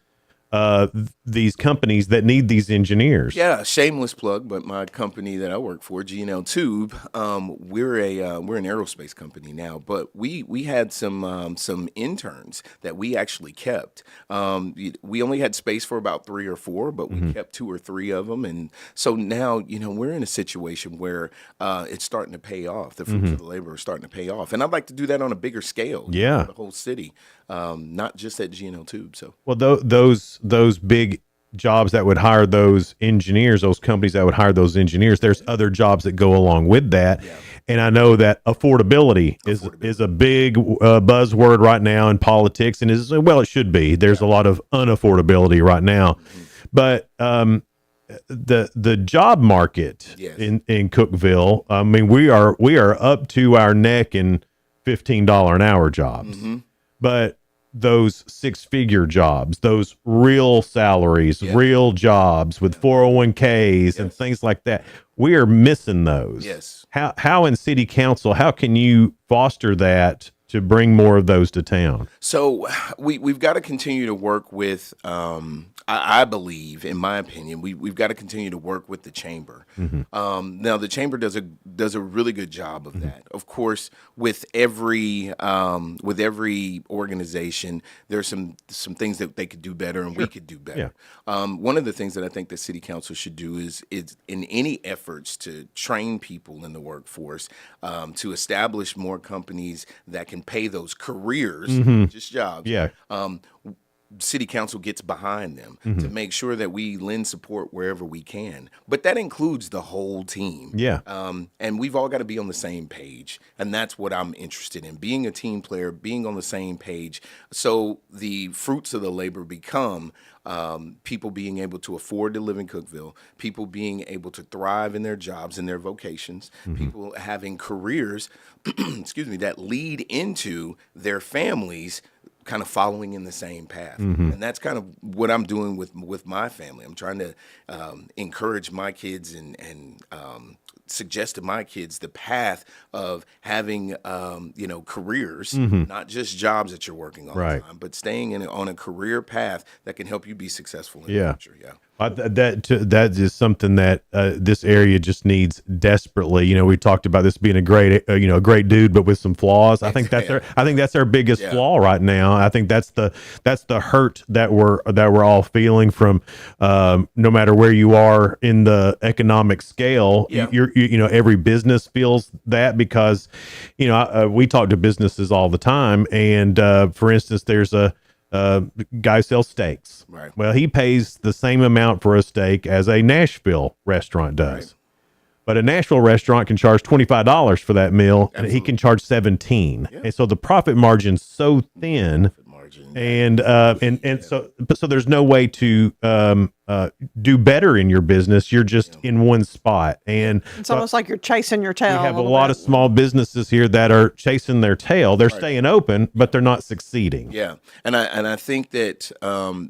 these companies that need these engineers. Yeah, shameless plug, but my company that I work for, G&L Tube, we're an aerospace company now, but we had some interns that we actually kept. We only had space for about 3 or 4, but we kept 2 or 3 of them, and so now we're in a situation where it's starting to pay off. The fruits of the labor are starting to pay off, and I'd like to do that on a bigger scale. Yeah, the whole city, not just at G&L Tube. So well, those big jobs that would hire those engineers, those companies that would hire those engineers, there's other jobs that go along with that. Yeah. And I know that affordability is a big buzzword right now in politics, and it should be. There's a lot of unaffordability right now, but the job market in Cookeville, I mean, we are up to our neck in $15 an hour jobs, but those 6-figure jobs, those real salaries, real jobs with 401ks and things like that, we are missing those. Yes. How in city council, how can you foster that to bring more of those to town? So we've got to continue to work with, I believe, in my opinion, we've got to continue to work with the chamber. Now the chamber does a really good job of that. Of course, with every organization, there's some things that they could do better and we could do better. One of the things that I think the city council should do is in any efforts to train people in the workforce, to establish more companies that can pay those careers, just jobs. City council gets behind them to make sure that we lend support wherever we can. But that includes the whole team. And we've all got to be on the same page. And that's what I'm interested in, being a team player, being on the same page. So the fruits of the labor become people being able to afford to live in Cookeville, people being able to thrive in their jobs and their vocations, people having careers, excuse me, that lead into their families kind of following in the same path. And that's kind of what I'm doing with my family. I'm trying to encourage my kids and suggest to my kids the path of having careers, not just jobs that you're working all the time, but staying on a career path that can help you be successful in the future. That is something that this area just needs desperately. We talked about this being a great dude, but with some flaws. I think that's our biggest flaw right now. I think that's the hurt that we're all feeling from. No matter where you are in the economic scale, every business feels that because, we talk to businesses all the time, and for instance, there's a guy sells steaks. Right. Well, he pays the same amount for a steak as a Nashville restaurant does. Right. But a Nashville restaurant can charge $25 for that meal, and he can charge $17. And so the profit margin's so thin. And so there's no way to do better in your business. You're just in one spot, and it's almost like you're chasing your tail. We have a lot of small businesses here that are chasing their tail. They're staying open, but they're not succeeding. And I think that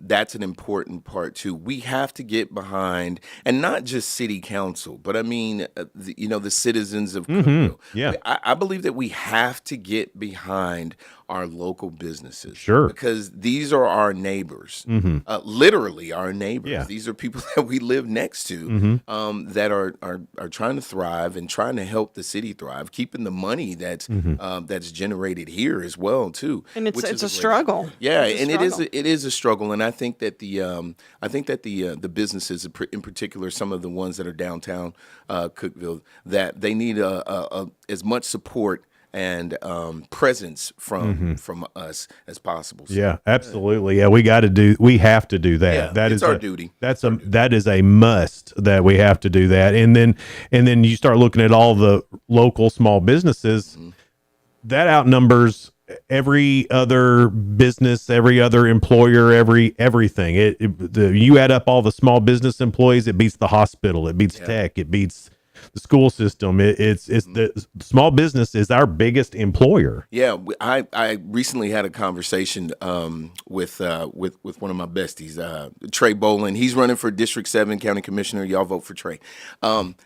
that's an important part too. We have to get behind, and not just city council, but I mean, the citizens of Cookeville. I believe that we have to get behind our local businesses. Because these are our neighbors, literally our neighbors. These are people that we live next to, that are trying to thrive and trying to help the city thrive, keeping the money that's generated here as well too. And it's a struggle. It is a struggle, and I think that the businesses in particular, some of the ones that are downtown Cookeville, that they need as much support and presence from us as possible. So, absolutely. We have to do that. That is our duty. That is a must that we have to do that. And then you start looking at all the local small businesses, that outnumbers every other business, every other employer, everything. You add up all the small business employees, it beats the hospital, it beats tech, it beats the school system. It's the small business is our biggest employer. I recently had a conversation with one of my besties, Trey Boland. He's running for District 7 County Commissioner. Y'all vote for Trey.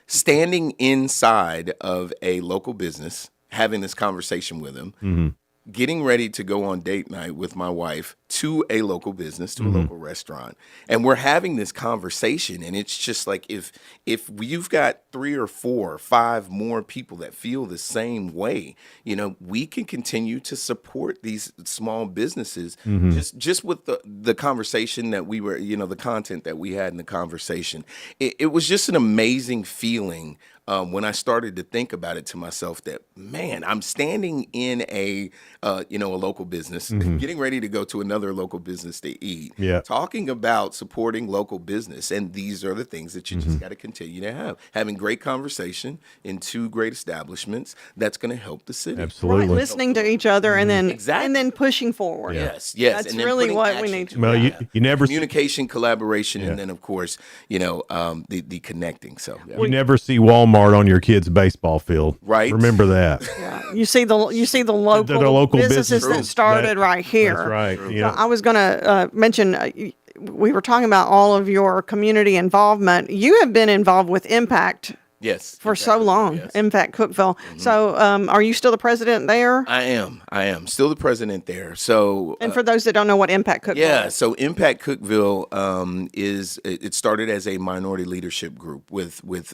Standing inside of a local business, having this conversation with him, getting ready to go on date night with my wife to a local business, to a local restaurant. And we're having this conversation, and it's just like if you've got 3 or 4 or 5 more people that feel the same way, we can continue to support these small businesses just with the conversation that we were, the content that we had in the conversation. It was just an amazing feeling when I started to think about it to myself that, man, I'm standing in a local business, getting ready to go to another local business to eat, talking about supporting local business. And these are the things that you just got to continue to have. Having great conversation in 2 great establishments, that's going to help the city. Absolutely. Right, listening to each other and then Exactly. and then pushing forward. Yes. That's And then really putting what we action need to to Well, it. you never Communication, collaboration, and then, of course, the connecting. So you never see Walmart on your kid's baseball field. Right. Remember that. Yeah. You see the local businesses that started right here. That's right. So Yeah. I was going to mention we were talking about all of your community involvement. You have been involved with Impact. Yes. For so long, yes. Impact Cookeville. So, are you still the president there? I am still the president there. So, And for those that don't know what Impact Cookeville is. So Impact Cookeville it started as a minority leadership group with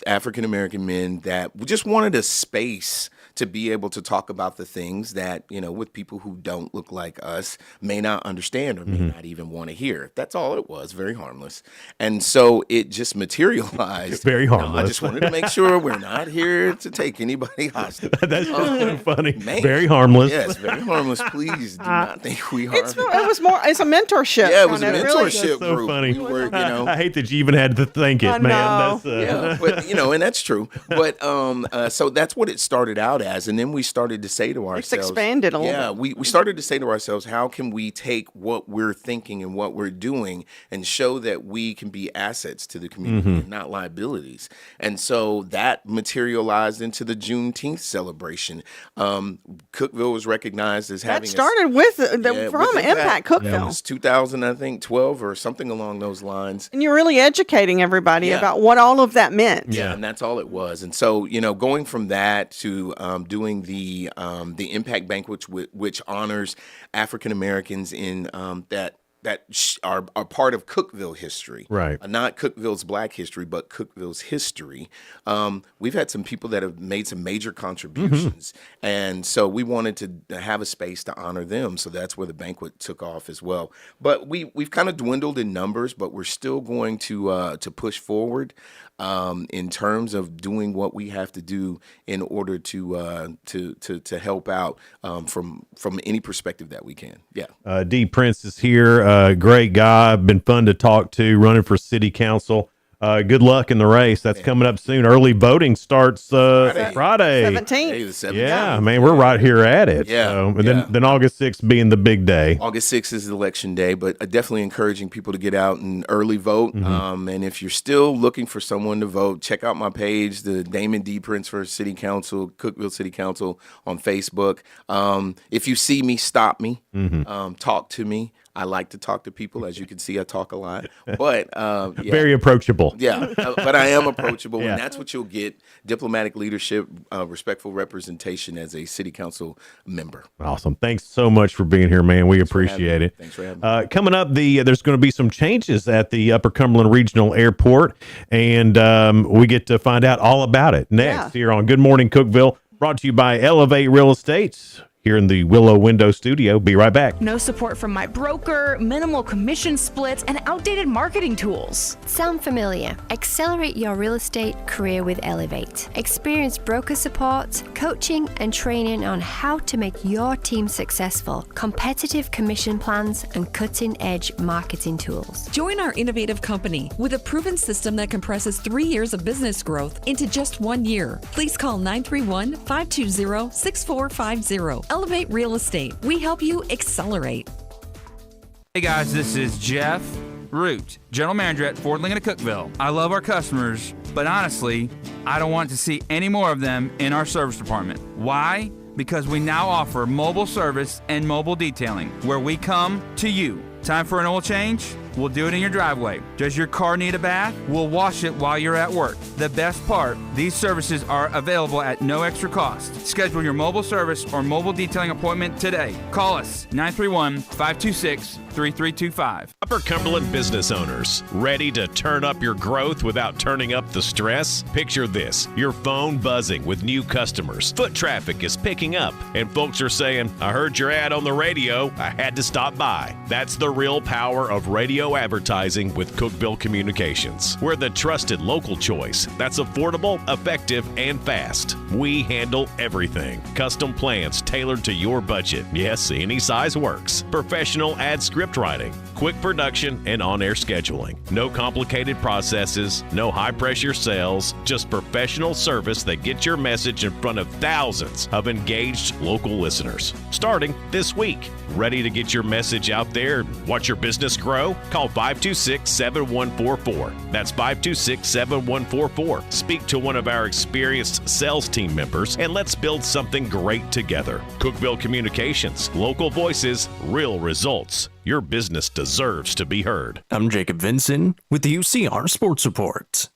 African American men that just wanted a space to be able to talk about the things that, with people who don't look like us may not understand or may not even want to hear. That's all it was, very harmless. And so it just materialized. Very harmless. I just wanted to make sure we're not here to take anybody hostage. That's so funny. Man. Very harmless. Yes, very harmless. Please do not think we are. It's a mentorship. Yeah, it was a kind of, mentorship That's so group. funny. We were, I hate that you even had to think it, I man. know. That's, but and that's true. But so that's what it started out as, and then we started to say to ourselves, It's expanded a little Yeah, bit. we started to say to ourselves, how can we take what we're thinking and what we're doing and show that we can be assets to the community and not liabilities? And so that materialized into the Juneteenth celebration. Cookeville was recognized as having That started with Impact Cookeville. Yeah, it was 2012 or something along those lines. And you're really educating everybody about what all of that meant. Yeah, and that's all it was. And so, going from that to doing the Impact Banquet, which honors African Americans in that are part of Cookeville history. Right. Not Cookeville's Black history, but Cookeville's history. We've had some people that have made some major contributions. And so we wanted to have a space to honor them. So that's where the banquet took off as well. But we've kind of dwindled in numbers, but we're still going to push forward in terms of doing what we have to do in order to help out from any perspective that we can. Yeah. D. Prince is here. Great guy. Been fun to talk to. Running for city council. Good luck in the race. That's coming up soon. Early voting starts Friday. 17th. Yeah, man, we're right here at it. Yeah. So, and then August 6th being the big day. August 6th is election day, but definitely encouraging people to get out and early vote. And if you're still looking for someone to vote, check out my page, the Damon D. Prince for City Council, Cookeville City Council on Facebook. If you see me, stop me, talk to me. I like to talk to people. As you can see, I talk a lot, but very approachable. Yeah, but I am approachable, and that's what you'll get: diplomatic leadership, respectful representation as a city council member. Awesome. Thanks so much for being here, man. We appreciate it. Thanks for having me. Coming up, there's going to be some changes at the Upper Cumberland Regional Airport, and we get to find out all about it next here on Good Morning Cookeville, brought to you by Elevate Real Estate. Here in the Willow Window Studio. Be right back. No support from my broker, minimal commission splits, and outdated marketing tools. Sound familiar? Accelerate your real estate career with Elevate. Experience broker support, coaching, and training on how to make your team successful, competitive commission plans, and cutting-edge marketing tools. Join our innovative company with a proven system that compresses 3 years of business growth into just 1 year. Please call 931-520-6450. Elevate Real Estate. We help you accelerate. Hey guys, this is Jeff Root, General Manager at Ford Lincoln of Cookeville. I love our customers, but honestly, I don't want to see any more of them in our service department. Why? Because we now offer mobile service and mobile detailing, where we come to you. Time for an oil change? We'll do it in your driveway. Does your car need a bath? We'll wash it while you're at work. The best part, these services are available at no extra cost. Schedule your mobile service or mobile detailing appointment today. Call us 931-526-3325. Upper Cumberland business owners, ready to turn up your growth without turning up the stress? Picture this, your phone buzzing with new customers. Foot traffic is picking up, and folks are saying, I heard your ad on the radio, I had to stop by. That's the real power of radio advertising with Cookeville Communications. We're the trusted local choice that's affordable, effective, and fast. We handle everything. Custom plans tailored to your budget. Yes, any size works. Professional ad script writing, quick production, and on-air scheduling. No complicated processes, no high-pressure sales, just professional service that gets your message in front of thousands of engaged local listeners. Starting this week. Ready to get your message out there and watch your business grow? Call 526-7144. That's 526-7144. Speak to one of our experienced sales team members and let's build something great together. Cookeville Communications, local voices, real results. Your business deserves to be heard. I'm Jacob Vinson with the UCR Sports Report.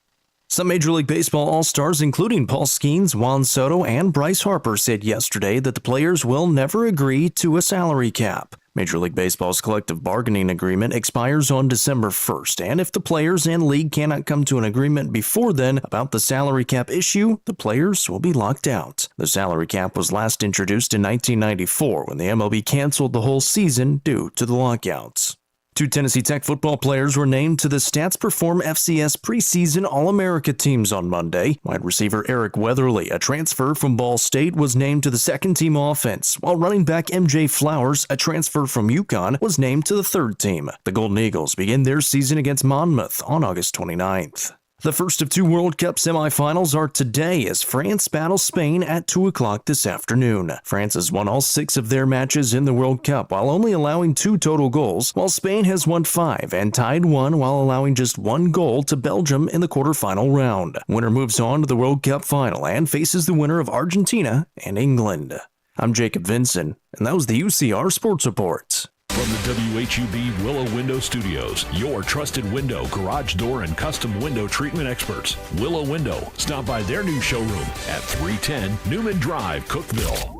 Some Major League Baseball All-Stars, including Paul Skeens, Juan Soto, and Bryce Harper, said yesterday that the players will never agree to a salary cap. Major League Baseball's collective bargaining agreement expires on December 1st, and if the players and league cannot come to an agreement before then about the salary cap issue, the players will be locked out. The salary cap was last introduced in 1994 when the MLB canceled the whole season due to the lockouts. 2 Tennessee Tech football players were named to the Stats Perform FCS preseason All-America teams on Monday. Wide receiver Eric Weatherly, a transfer from Ball State, was named to the second-team offense, while running back MJ Flowers, a transfer from UConn, was named to the third team. The Golden Eagles begin their season against Monmouth on August 29th. The first of 2 World Cup semifinals are today as France battles Spain at 2 o'clock this afternoon. France has won all 6 of their matches in the World Cup while only allowing 2 total goals, while Spain has won 5 and tied 1 while allowing just 1 goal to Belgium in the quarterfinal round. Winner moves on to the World Cup final and faces the winner of Argentina and England. I'm Jacob Vinson, and that was the UCR Sports Report. From the WHUB Willow Window Studios, your trusted window, garage door, and custom window treatment experts. Willow Window. Stop by their new showroom at 310 Newman Drive, Cookeville.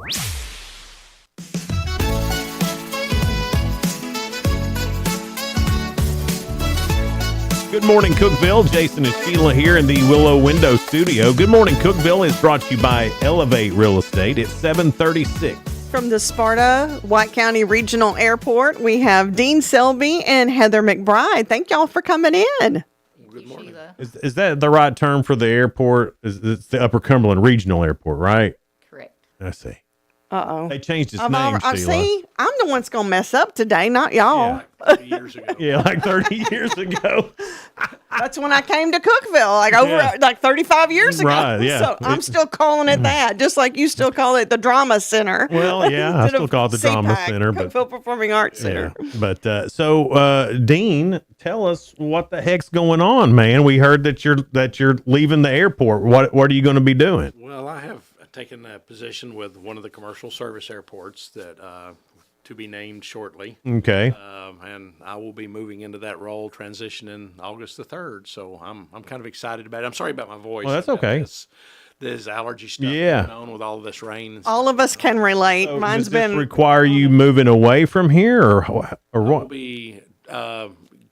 Good morning, Cookeville. Jason and Sheila here in the Willow Window Studio. Good morning, Cookeville is brought to you by Elevate Real Estate at 736. From the Sparta White County Regional Airport, we have Dean Selby and Heather McBride. Thank y'all for coming in. Good morning. Is that the right term for the airport? It's the Upper Cumberland Regional Airport, right? Correct. I see. Uh-oh. They changed its name, Sheila. See, I'm the one that's going to mess up today, not y'all. Yeah, like 30 years ago. Yeah, like 30 years ago. That's when I came to Cookeville, like 35 years ago. Right, yeah. So I'm still calling it that, just like you still call it the Drama Center. Well, yeah, I still call it the Drama Center. But Cookeville Performing Arts Center. Yeah. But so, Dean, tell us what the heck's going on, man. We heard that you're leaving the airport. What are you going to be doing? Well, I have taken a position with one of the commercial service airports that to be named shortly. Okay. And I will be moving into that role, transitioning August the 3rd. So I'm kind of excited about it. I'm sorry about my voice. Well, that's okay. This allergy stuff going on with all this rain. All of us can relate. So Mine's does been this require you moving away from here, or what? I'll be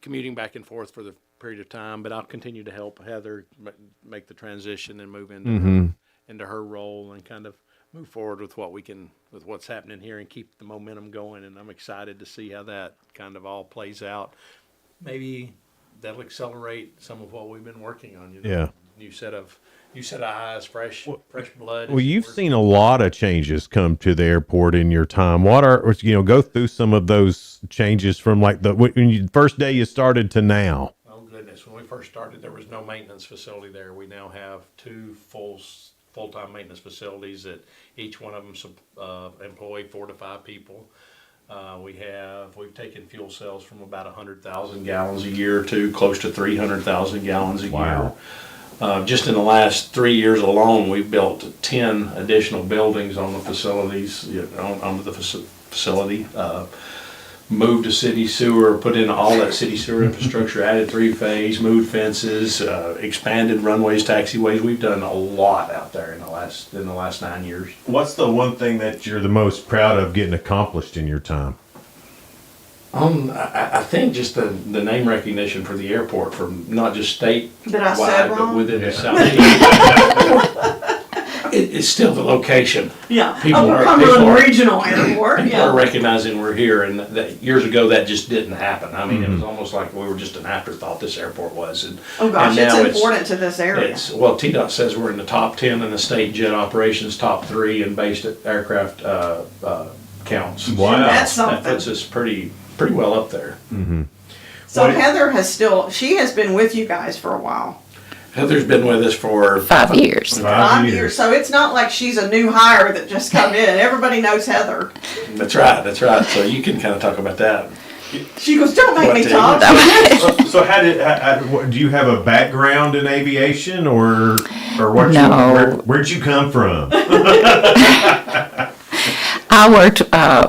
commuting back and forth for the period of time, but I'll continue to help Heather make the transition and move into her role and kind of move forward with what's happening here and keep the momentum going. And I'm excited to see how that kind of all plays out. Maybe that'll accelerate some of what we've been working on. Yeah. New set of eyes, fresh blood. Well, you've seen a lot of changes come to the airport in your time. What are, go through some of those changes from like when first day you started to now? Oh goodness. When we first started, there was no maintenance facility there. We now have 2 full-time maintenance facilities that each one of them employ 4 to 5 people. We've taken fuel cells from about 100,000 gallons a year to close to 300,000 gallons a year. Just in the last 3 years alone, we've built 10 additional buildings on the facilities, onto the facility. moved a city sewer, put in all that city sewer infrastructure, added 3-phase, moved fences, expanded runways, taxiways. We've done a lot out there in the last 9 years. What's the one thing that you're the most proud of getting accomplished in your time? I think just the name recognition for the airport, from not just state That I wide, said but wrong? within the southeast. It's still the location. Yeah, People are- Cumberland people are- Regional Airport. People Yeah. are recognizing we're here, and that years ago that just didn't happen. I mean, it was almost like we were just an afterthought. This airport was, and Oh gosh, and it's now important to this area. Well, TDOT says we're in the top 10 in the state jet operations, top 3 in based aircraft counts. Wow. That's That something. puts us pretty well up there. So Heather she has been with you guys for a while. Heather's been with us for 5 years. 5 years. So it's not like she's a new hire that just come in. Everybody knows Heather. That's right. So you can kind of talk about that. She goes, don't make me talk. So do you have a background in aviation or what? No. Where'd you come from? I worked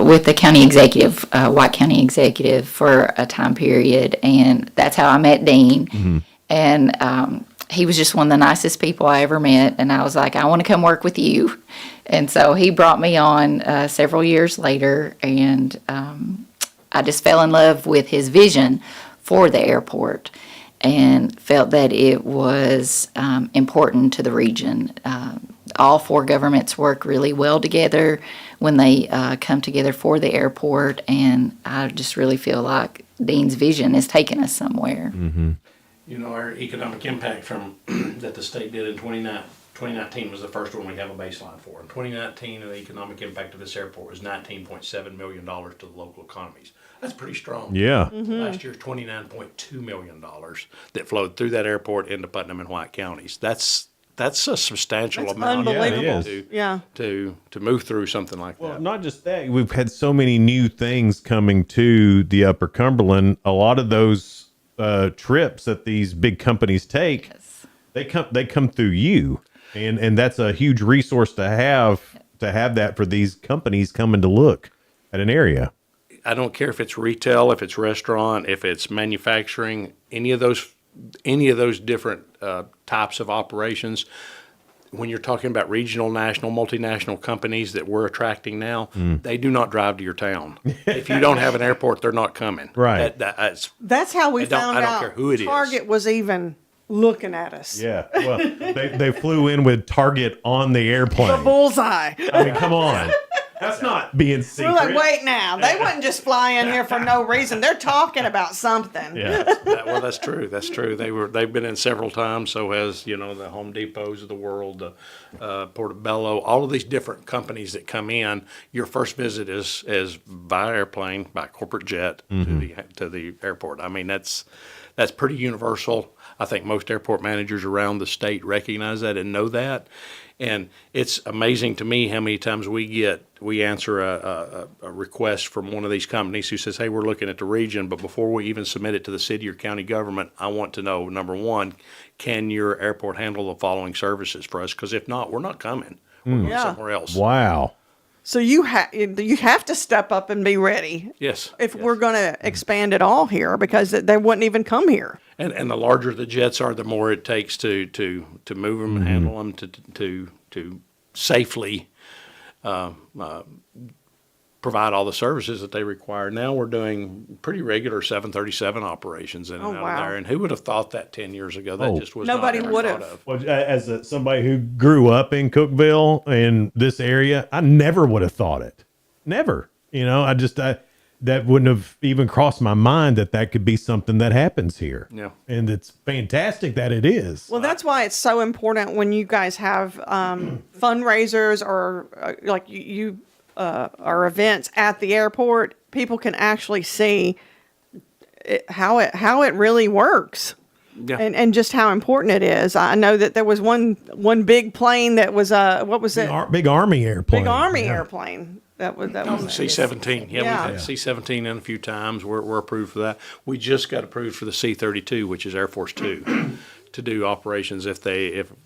with the county executive, White County executive, for a time period, and that's how I met Dean. And he was just one of the nicest people I ever met, and I was like, I want to come work with you. And so he brought me on several years later, and I just fell in love with his vision for the airport and felt that it was important to the region. All 4 governments work really well together when they come together for the airport, and I just really feel like Dean's vision is taking us somewhere. You know, our economic impact from that the state did in 2019 was the first one we have a baseline for. In 2019, the economic impact of this airport was $19.7 million to the local economies. That's pretty strong. Yeah. Last year's $29.2 million that flowed through that airport into Putnam and White counties. That's a substantial amount. Unbelievable. To move through something like that. Well, not just that. We've had so many new things coming to the Upper Cumberland. A lot of those trips that these big companies take, they come through you, and that's a huge resource to have that for these companies coming to look at an area. I don't care if it's retail, if it's restaurant, if it's manufacturing, any of those different types of operations. When you're talking about regional, national, multinational companies that we're attracting now, they do not drive to your town. If you don't have an airport, they're not coming. Right. That's how we I don't found out care who it is. Target was even looking at us. Yeah. Well, they flew in with Target on the airplane. The bullseye. I mean, come on. That's not being secret. We're like, wait now. They wouldn't just fly in here for no reason. They're talking about something. Yeah. Well, that's true. That's true. They've been in several times. So has, the Home Depots of the world, Portobello, all of these different companies that come in. Your first visit is by airplane, by corporate jet to the airport. I mean, that's pretty universal. I think most airport managers around the state recognize that and know that. And it's amazing to me how many times we answer a request from one of these companies who says, hey, we're looking at the region, but before we even submit it to the city or county government, I want to know, number one, can your airport handle the following services for us? Because if not, we're not coming. We're going somewhere else. Wow. So you have to step up and be ready. Yes. If we're going to expand it all here, because they wouldn't even come here. And the larger the jets are, the more it takes to move them and handle them to safely provide all the services that they require. Now we're doing pretty regular 737 operations in and out of there. And who would have thought that 10 years ago? That just was nobody not would thought have. of. Well, as somebody who grew up in Cookeville and this area, I never would have thought it. Never. That wouldn't have even crossed my mind that could be something that happens here. Yeah. And it's fantastic that it is. Well, that's why it's so important when you guys have fundraisers or or events at the airport. People can actually see how it really works. Yeah. And just how important it is. I know that there was one big plane that was what was it? Big Army airplane. Big Army airplane. That was C-17. Yeah, Yeah. we've had C-17 in a few times. We're approved for that. We just got approved for the C-32, which is Air Force Two, to do operations if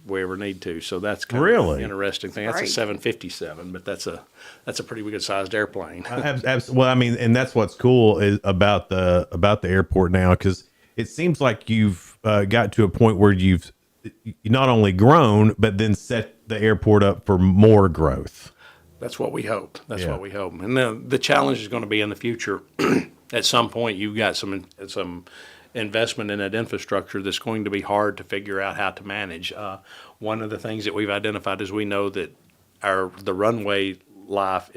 we ever need to. So that's kind of Really? an interesting thing. That's a Great. 757, but that's a pretty good sized airplane. Well, I mean, and that's what's cool is about the airport now, because it seems like you've got to a point where you've not only grown, but then set the airport up for more growth. That's what we hope. That's Yeah. what we hope. And the challenge is going to be in the future. At some point, you've got some investment in that infrastructure that's going to be hard to figure out how to manage. One of the things that we've identified is we know that the runway life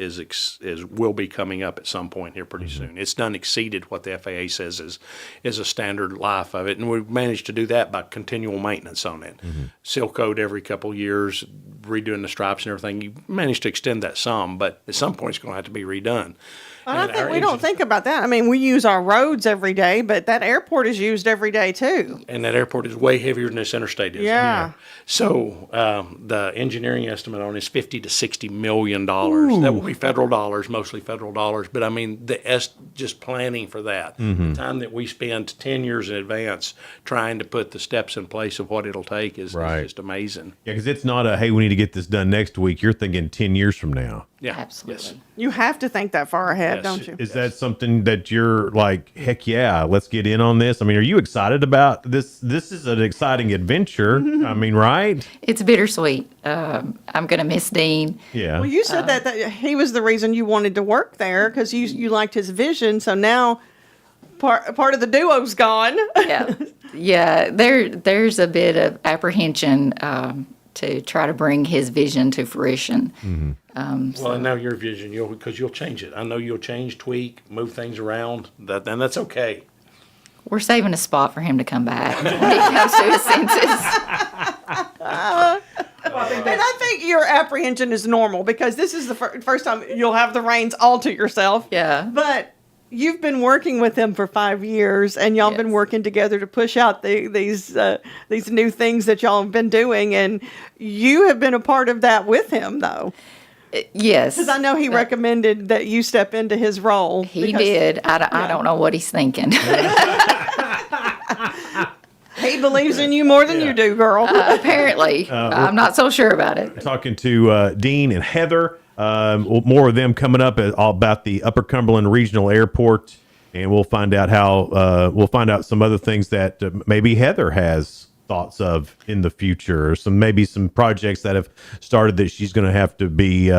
will be coming up at some point here pretty soon. It's done exceeded what the FAA says is a standard life of it, and we've managed to do that by continual maintenance on it. Seal coat every couple years, redoing the stripes and everything. You managed to extend that some, but at some point it's going to have to be redone. I think we don't think about that. I mean, we use our roads every day, but that airport is used every day too. And that airport is way heavier than this interstate is. Yeah. So the engineering estimate on it is $50 to $60 million. That will be federal dollars, mostly federal dollars. But I mean, just planning for that, the time that we spend 10 years in advance trying to put the steps in place of what it'll take is just amazing. Yeah, because it's not hey, we need to get this done next week. You're thinking 10 years from now. Yeah, absolutely. Yes. You have to think that far ahead, don't you? Is that something that you're like, heck yeah, let's get in on this? I mean, are you excited about this? This is an exciting adventure. I mean, right? It's bittersweet. I'm going to miss Dean. Yeah. Well, you said that he was the reason you wanted to work there because you liked his vision. So now part of the duo's gone. Yeah. There's a bit of apprehension to try to bring his vision to fruition. Well, I know your vision, because you'll change it. I know you'll change, tweak, move things around, and that's okay. We're saving a spot for him to come back when he comes to his senses. And I think your apprehension is normal because this is the first time you'll have the reins all to yourself. Yeah. But you've been working with him for 5 years, and y'all been working together to push out these new things that y'all have been doing, and you have been a part of that with him, though. Yes. Because I know he recommended that you step into his role. He did. I don't know what he's thinking. He believes in you more than you do, girl. Apparently. I'm not so sure about it. Talking to Dean and Heather. More of them coming up all about the Upper Cumberland Regional Airport, and we'll find out some other things that maybe Heather has thoughts of in the future, or some projects that have started that she's going to have to be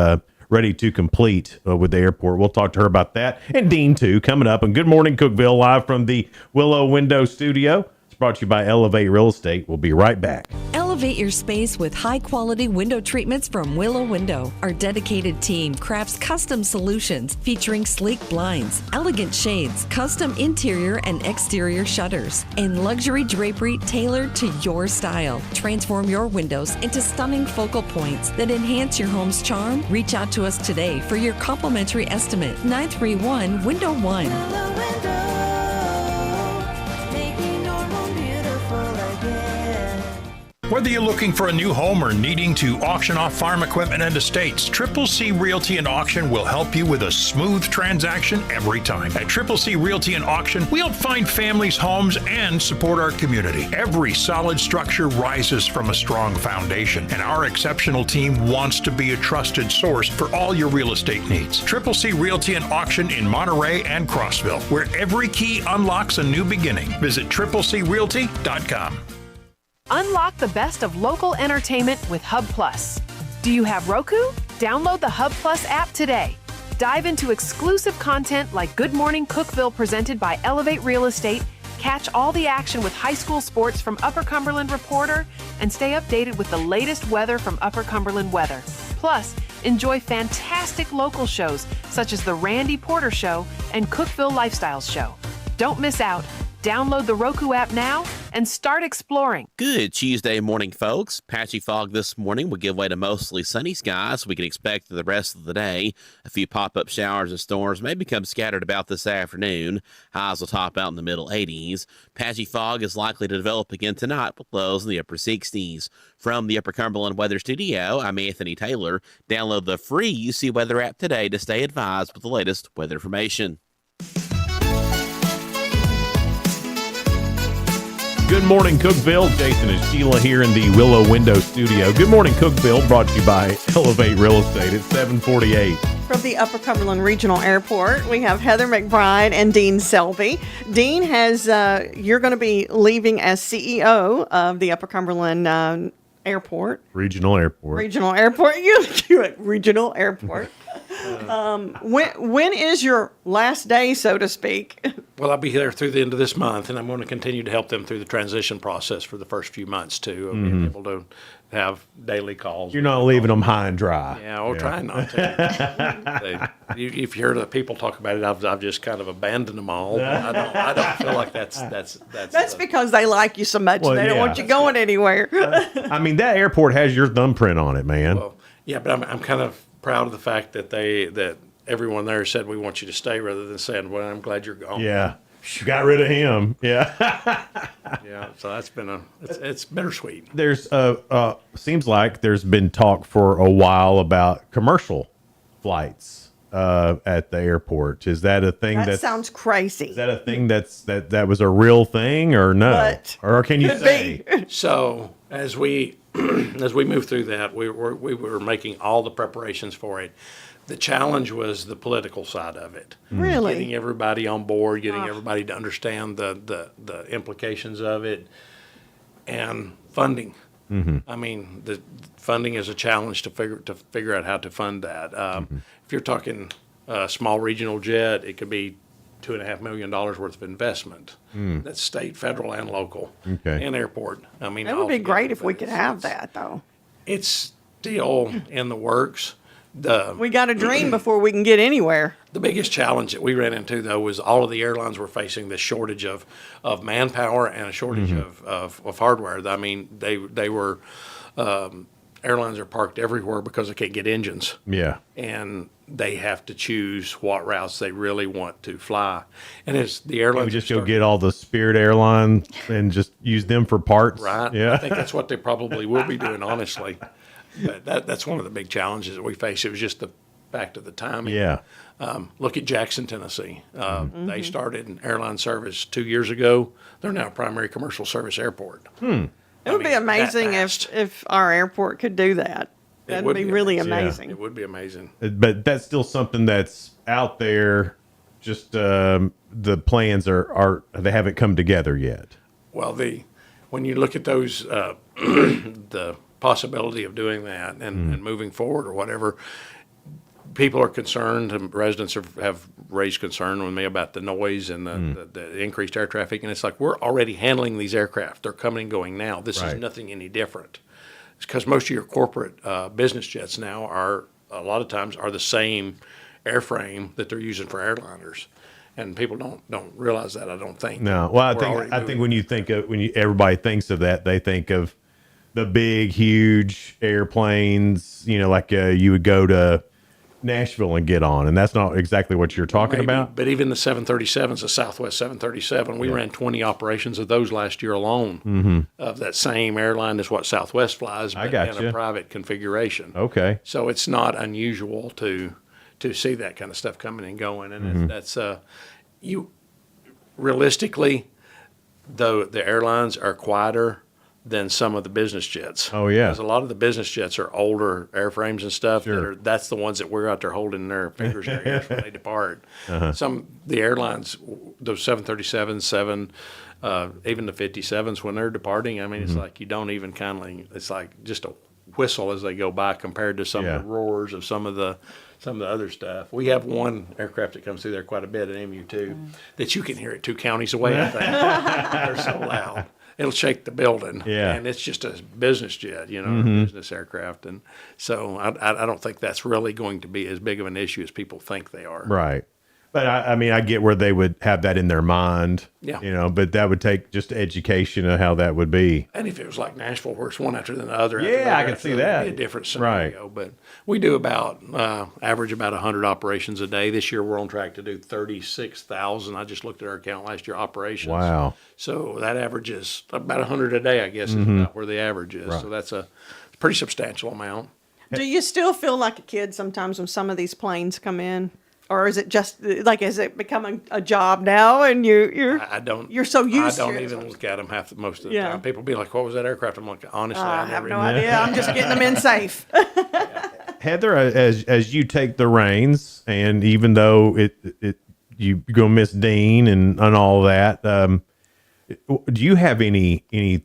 ready to complete with the airport. We'll talk to her about that, and Dean too, coming up. And Good Morning Cookeville, live from the Willow Window Studio. It's brought to you by Elevate Real Estate. We'll be right back. Elevate your space with high-quality window treatments from Willow Window. Our dedicated team crafts custom solutions featuring sleek blinds, elegant shades, custom interior and exterior shutters, and luxury drapery tailored to your style. Transform your windows into stunning focal points that enhance your home's charm. Reach out to us today for your complimentary estimate. 931-WINDOW-1. Whether you're looking for a new home or needing to auction off farm equipment and estates, Triple C Realty and Auction will help you with a smooth transaction every time. At Triple C Realty and Auction, we help find families, homes, and support our community. Every solid structure rises from a strong foundation, and our exceptional team wants to be a trusted source for all your real estate needs. Triple C Realty and Auction in Monterey and Crossville, where every key unlocks a new beginning. Visit triplecrealty.com. Unlock the best of local entertainment with Hub Plus. Do you have Roku? Download the Hub Plus app today. Dive into exclusive content like Good Morning Cookeville presented by Elevate Real Estate, catch all the action with high school sports from Upper Cumberland Reporter, and stay updated with the latest weather from Upper Cumberland Weather. Plus, enjoy fantastic local shows such as The Randy Porter Show and Cookeville Lifestyles Show. Don't miss out. Download the Roku app now and start exploring. Good Tuesday morning, folks. Patchy fog this morning will give way to mostly sunny skies. We can expect the rest of the day. A few pop-up showers and storms may become scattered about this afternoon. Highs will top out in the middle 80s. Patchy fog is likely to develop again tonight with lows in the upper 60s. From the Upper Cumberland Weather Studio, I'm Anthony Taylor. Download the free UC Weather app today to stay advised with the latest weather information. Good morning, Cookeville. Jason and Sheila here in the Willow Window Studio. Good morning, Cookeville, brought to you by Elevate Real Estate at 748. From the Upper Cumberland Regional Airport, we have Heather McBride and Dean Selby. Dean you're going to be leaving as CEO of the Upper Cumberland Airport. Regional Airport. Regional Airport. Regional Airport. When is your last day, so to speak? Well, I'll be there through the end of this month, and I'm going to continue to help them through the transition process for the first few months, too, of being able to have daily calls. You're not leaving them high and dry. Yeah, we're trying not to. If you heard the people talk about it, I've just kind of abandoned them all. I don't feel like that's because they like you so much. Well, they don't want you going anywhere. I mean, that airport has your thumbprint on it, man. Well, yeah, but I'm kind of proud of the fact that everyone there said we want you to stay rather than saying, well, I'm glad you're gone. Yeah. You got rid of him. Yeah. Yeah. So that's been it's bittersweet. There's seems like there's been talk for a while about commercial flights at the airport. Is that a thing? That sounds crazy. Is that a thing that was a real thing or no? But or can you say? So as we move through that, we were making all the preparations for it. The challenge was the political side of it. Really? Getting everybody on board, getting everybody to understand the implications of it, and funding. I mean, the funding is a challenge to figure out how to fund that. If you're talking a small regional jet, it could be $2.5 million worth of investment. That's state, federal, and local, and airport. I mean, it would be great if we could have that, though. It's still in the works. We got to dream before we can get anywhere. The biggest challenge that we ran into, though, was all of the airlines were facing this shortage of manpower and a shortage of hardware. I mean, they were airlines are parked everywhere because they can't get engines. Yeah. And they have to choose what routes they really want to fly. And it's the airlines. We just go get all the Spirit Airline and just use them for parts. Right. Yeah. I think that's what they probably will be doing, honestly. But that's one of the big challenges that we face. It was just the fact of the timing. Yeah. Look at Jackson, Tennessee. They started an airline service 2 years ago. They're now a primary commercial service airport. It would be amazing if our airport could do that. That would be really amazing. It would be amazing. But that's still something that's out there. Just the plans are they haven't come together yet. Well, when you look at those, the possibility of doing that and moving forward or whatever, people are concerned, and residents have raised concern with me about the noise and the increased air traffic. And it's like, we're already handling these aircraft. They're coming and going now. This is nothing any different. It's because most of your corporate business jets now a lot of times are the same airframe that they're using for airliners. And people don't realize that, I don't think. No. Well, I think when you think of everybody thinks of that, they think of the big, huge airplanes, like you would go to Nashville and get on, and that's not exactly what you're talking about. But even the 737s, the Southwest 737, we ran 20 operations of those last year alone of that same airline as what Southwest flies, but in a private configuration. Okay. So it's not unusual to see that kind of stuff coming and going, and that's realistically, though the airlines are quieter than some of the business jets. Oh, yeah. Because a lot of the business jets are older airframes and stuff. Sure. That's the ones that we're out there holding their fingers in their ears when they depart. The airlines, those 737s, even the 57s, when they're departing, I mean, it's like you don't even it's like just a whistle as they go by compared to some of the roars of some of the other stuff. We have one aircraft that comes through there quite a bit, an MU-2, that you can hear it 2 counties away, I think. They're so loud. It'll shake the building. Yeah. And it's just a business jet, a business aircraft. And so I don't think that's really going to be as big of an issue as people think they are. Right. But I mean, I get where they would have that in their mind. Yeah. But that would take just education of how that would be. And if it was like Nashville, where it's one after the other. Yeah, I can see that. It'd be a different scenario. Right. But we do average about 100 operations a day. This year, we're on track to do 36,000. I just looked at our account last year, operations. Wow. So that average is about 100 a day, I guess, is about where the average is. Right. So that's a pretty substantial amount. Do you still feel like a kid sometimes when some of these planes come in? or is it just like, is it becoming a job now? And you're so used to it. I don't even look at them most of the Yeah. time. People be like, "What was that aircraft?" I'm like, honestly, I have never no even- idea. I'm just getting them in safe. Heather, as you take the reins, and even though you're gonna miss Dean and all that, do you have any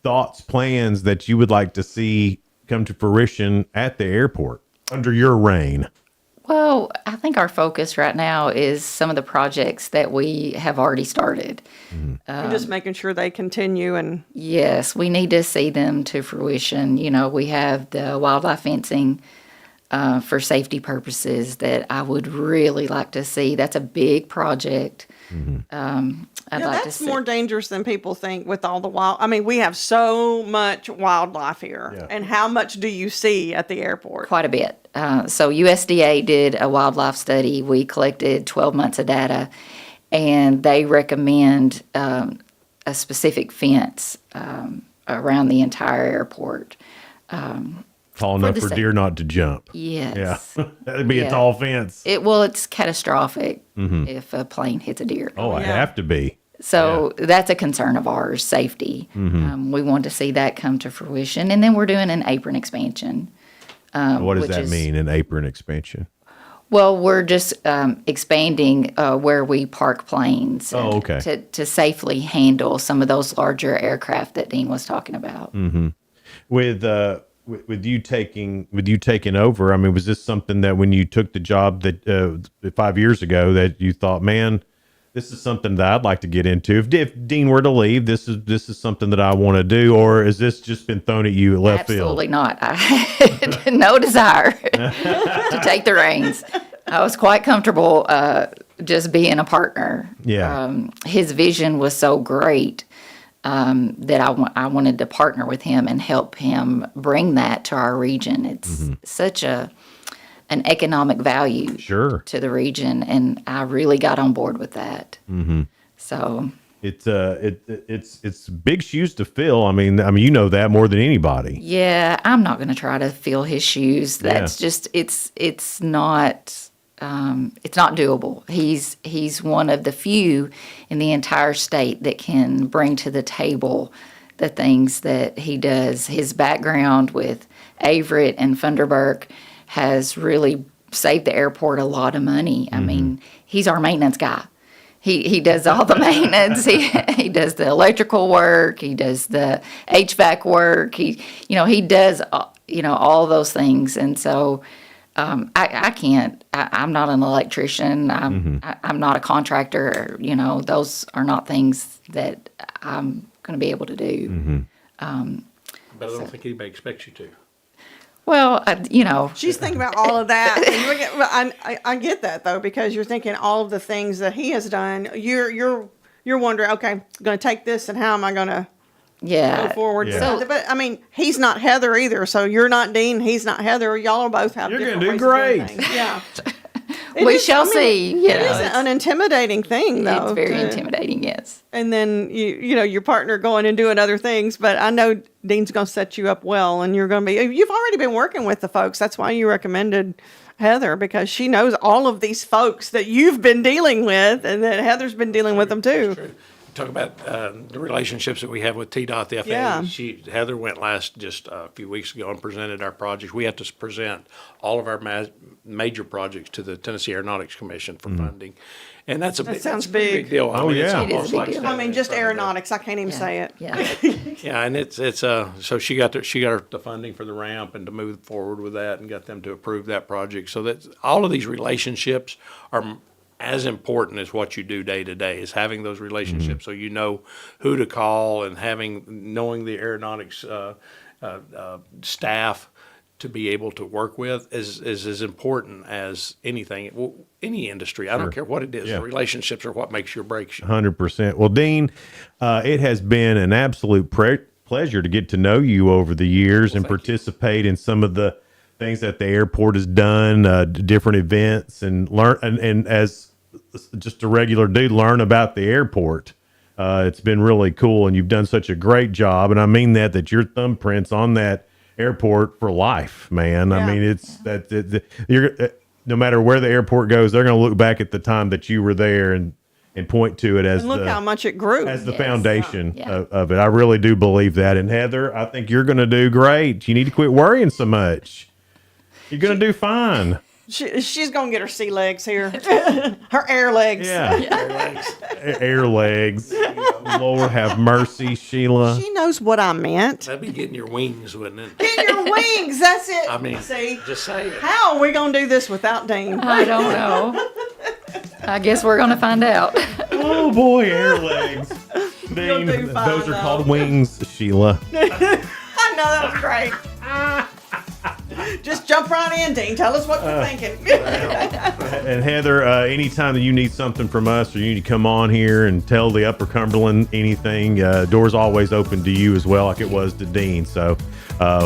thoughts, plans that you would like to see come to fruition at the airport under your reign? Well, I think our focus right now is some of the projects that we have already started. And just making sure they continue. And Yes, we need to see them to fruition. You know, we have the wildlife fencing for safety purposes that I would really like to see. That's a big project. I'd like to that's see. more dangerous than people think with all the wild. I mean, we have so much wildlife here. Yeah. And how much do you see at the airport? Quite a bit. So USDA did a wildlife study. We collected 12 months of data, and they recommend a specific fence around the entire airport. Tall enough the for sa- deer not to jump. Yes. Yeah. That'd be a Yeah. tall fence. It's catastrophic Mhm. if a plane hits a deer. Oh, I have to be. So that's a concern of ours, safety. Mhm. We want to see that come to fruition. And then we're doing an apron expansion. What does which that is- mean, an apron expansion? Well, we're just expanding where we park planes Oh, okay. to safely handle some of those larger aircraft that Dean was talking about. Mm-hmm. With you taking over, I mean, was this something that when you took the job that 5 years ago that you thought, man, this is something that I'd like to get into? If Dean were to leave, this is something that I want to do, or has this just been thrown at you at left Absolutely field? not. I had no desire to take the reins. I was quite comfortable just being a partner. Yeah. His vision was so great that I wanted to partner with him and help him bring that to our region. It's such an economic value to the region, and I really got on board with that. Mm-hmm. So it's big shoes to fill. I mean, you know that more than anybody. yeah, I'm not going to try to fill his shoes. That's just it's not doable. He's one of the few in the entire state that can bring to the table the things that he does. His background with Averett and Funderburk has really saved the airport a lot of money. I mean, he's our maintenance guy. He does all the maintenance. He does the electrical work. He does the HVAC work. He does all those things. And so I can't. I'm not an electrician. I'm not a contractor. Those are not things that I'm going to be able to do. But I don't think anybody expects you to. Well, She's thinking about all of that. And I get that though, because you're thinking all of the things that he has done. You're wondering, okay, I'm going to take this, and how am I going to go forward? Yeah. So, but I mean, he's not Heather either. So you're not Dean. He's not Heather. Y'all are both have. You're going gonna to do great. Yeah. We shall see. It is an intimidating thing, though. It's very intimidating, yes. And then your partner going and doing other things, but I know Dean's going to set you up well, and you've already been working with the folks. That's why you recommended Heather, because she knows all of these folks that you've been dealing with, and that Heather's been dealing with them too. Talk about the relationships that we have with TDOT, the FAA. Yeah. Heather went just a few weeks ago and presented our projects. We have to present all of our major projects to the Tennessee Aeronautics Commission for funding, and that's That that's sounds a pretty big. deal. I mean, it's yeah. It is a almost big like deal. I mean, just aeronautics. I can't even say it. yeah, and it's so she got the funding for the ramp and to move forward with that and got them to approve that project. So that all of these relationships are as important as what you do day to day, is having those relationships so you know who to call, and knowing the aeronautics staff to be able to work with is as important as anything, any industry. I don't care what it is. Yeah. The relationships are what makes you or breaks you. 100%. Well, Dean, it has been an absolute pleasure to get to know you over the years and participate in some of the things that the airport has done, different events, and learn and as just a regular dude, learn about the airport. It's been really cool, and you've done such a great job. And I mean that your thumbprint's on that airport for life, man. I mean, it's no matter where the airport goes, they're going to look back at the time that you were there and point to it as And look how much it grew. as the foundation of it. I really do believe that. And Heather, I think you're going to do great. You need to quit worrying so much. You're going to do fine. She's going to get her sea legs here. Her air legs. Yeah. Air legs. Lord have mercy, Sheila. She knows what I meant. That'd be getting your wings, wouldn't it? Get your wings. That's it. I mean, see, just say it. How are we going to do this without Dean? I don't know. I guess we're going to find out. Oh, boy, air legs. You'll do fine, Those are though. called wings, Sheila. I know, that was great. Just jump right in, Dean. Tell us what you're thinking. And Heather, anytime that you need something from us or you need to come on here and tell the Upper Cumberland anything, doors always open to you as well, like it was to Dean. So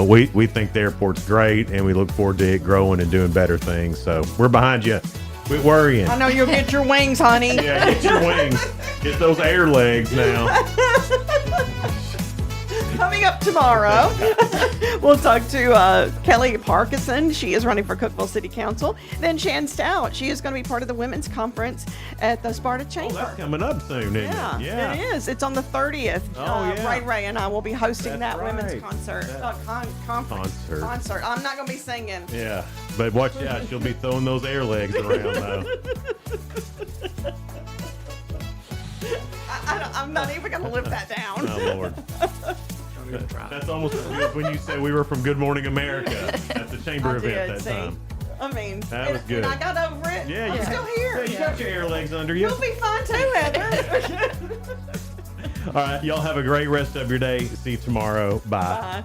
we think the airport's great, and we look forward to it growing and doing better things. So we're behind you. Quit worrying. I know you'll get your wings, honey. Yeah, get your wings. Get those air legs now. Coming up tomorrow, we'll talk to Kelly Parkinson. She is running for Cookeville City Council. Then Shan Stout. She is going to be part of the women's conference at the Sparta Chamber. That's coming up soon, isn't it? Yeah, it is. It's on the 30th. Ray and I will be hosting that women's concert. Concert. I'm not going to be singing. Yeah, but watch out. She'll be throwing those air legs around, though. I'm not even going to live that down. Oh, Lord. That's almost as good when you said we were from Good Morning America at the chamber event that time. I mean, that was good. And I got over it. Yeah, I'm still here. Yeah, you got your air legs under you. You'll be fine too, Heather. All right, y'all have a great rest of your day. See you tomorrow. Bye. Bye.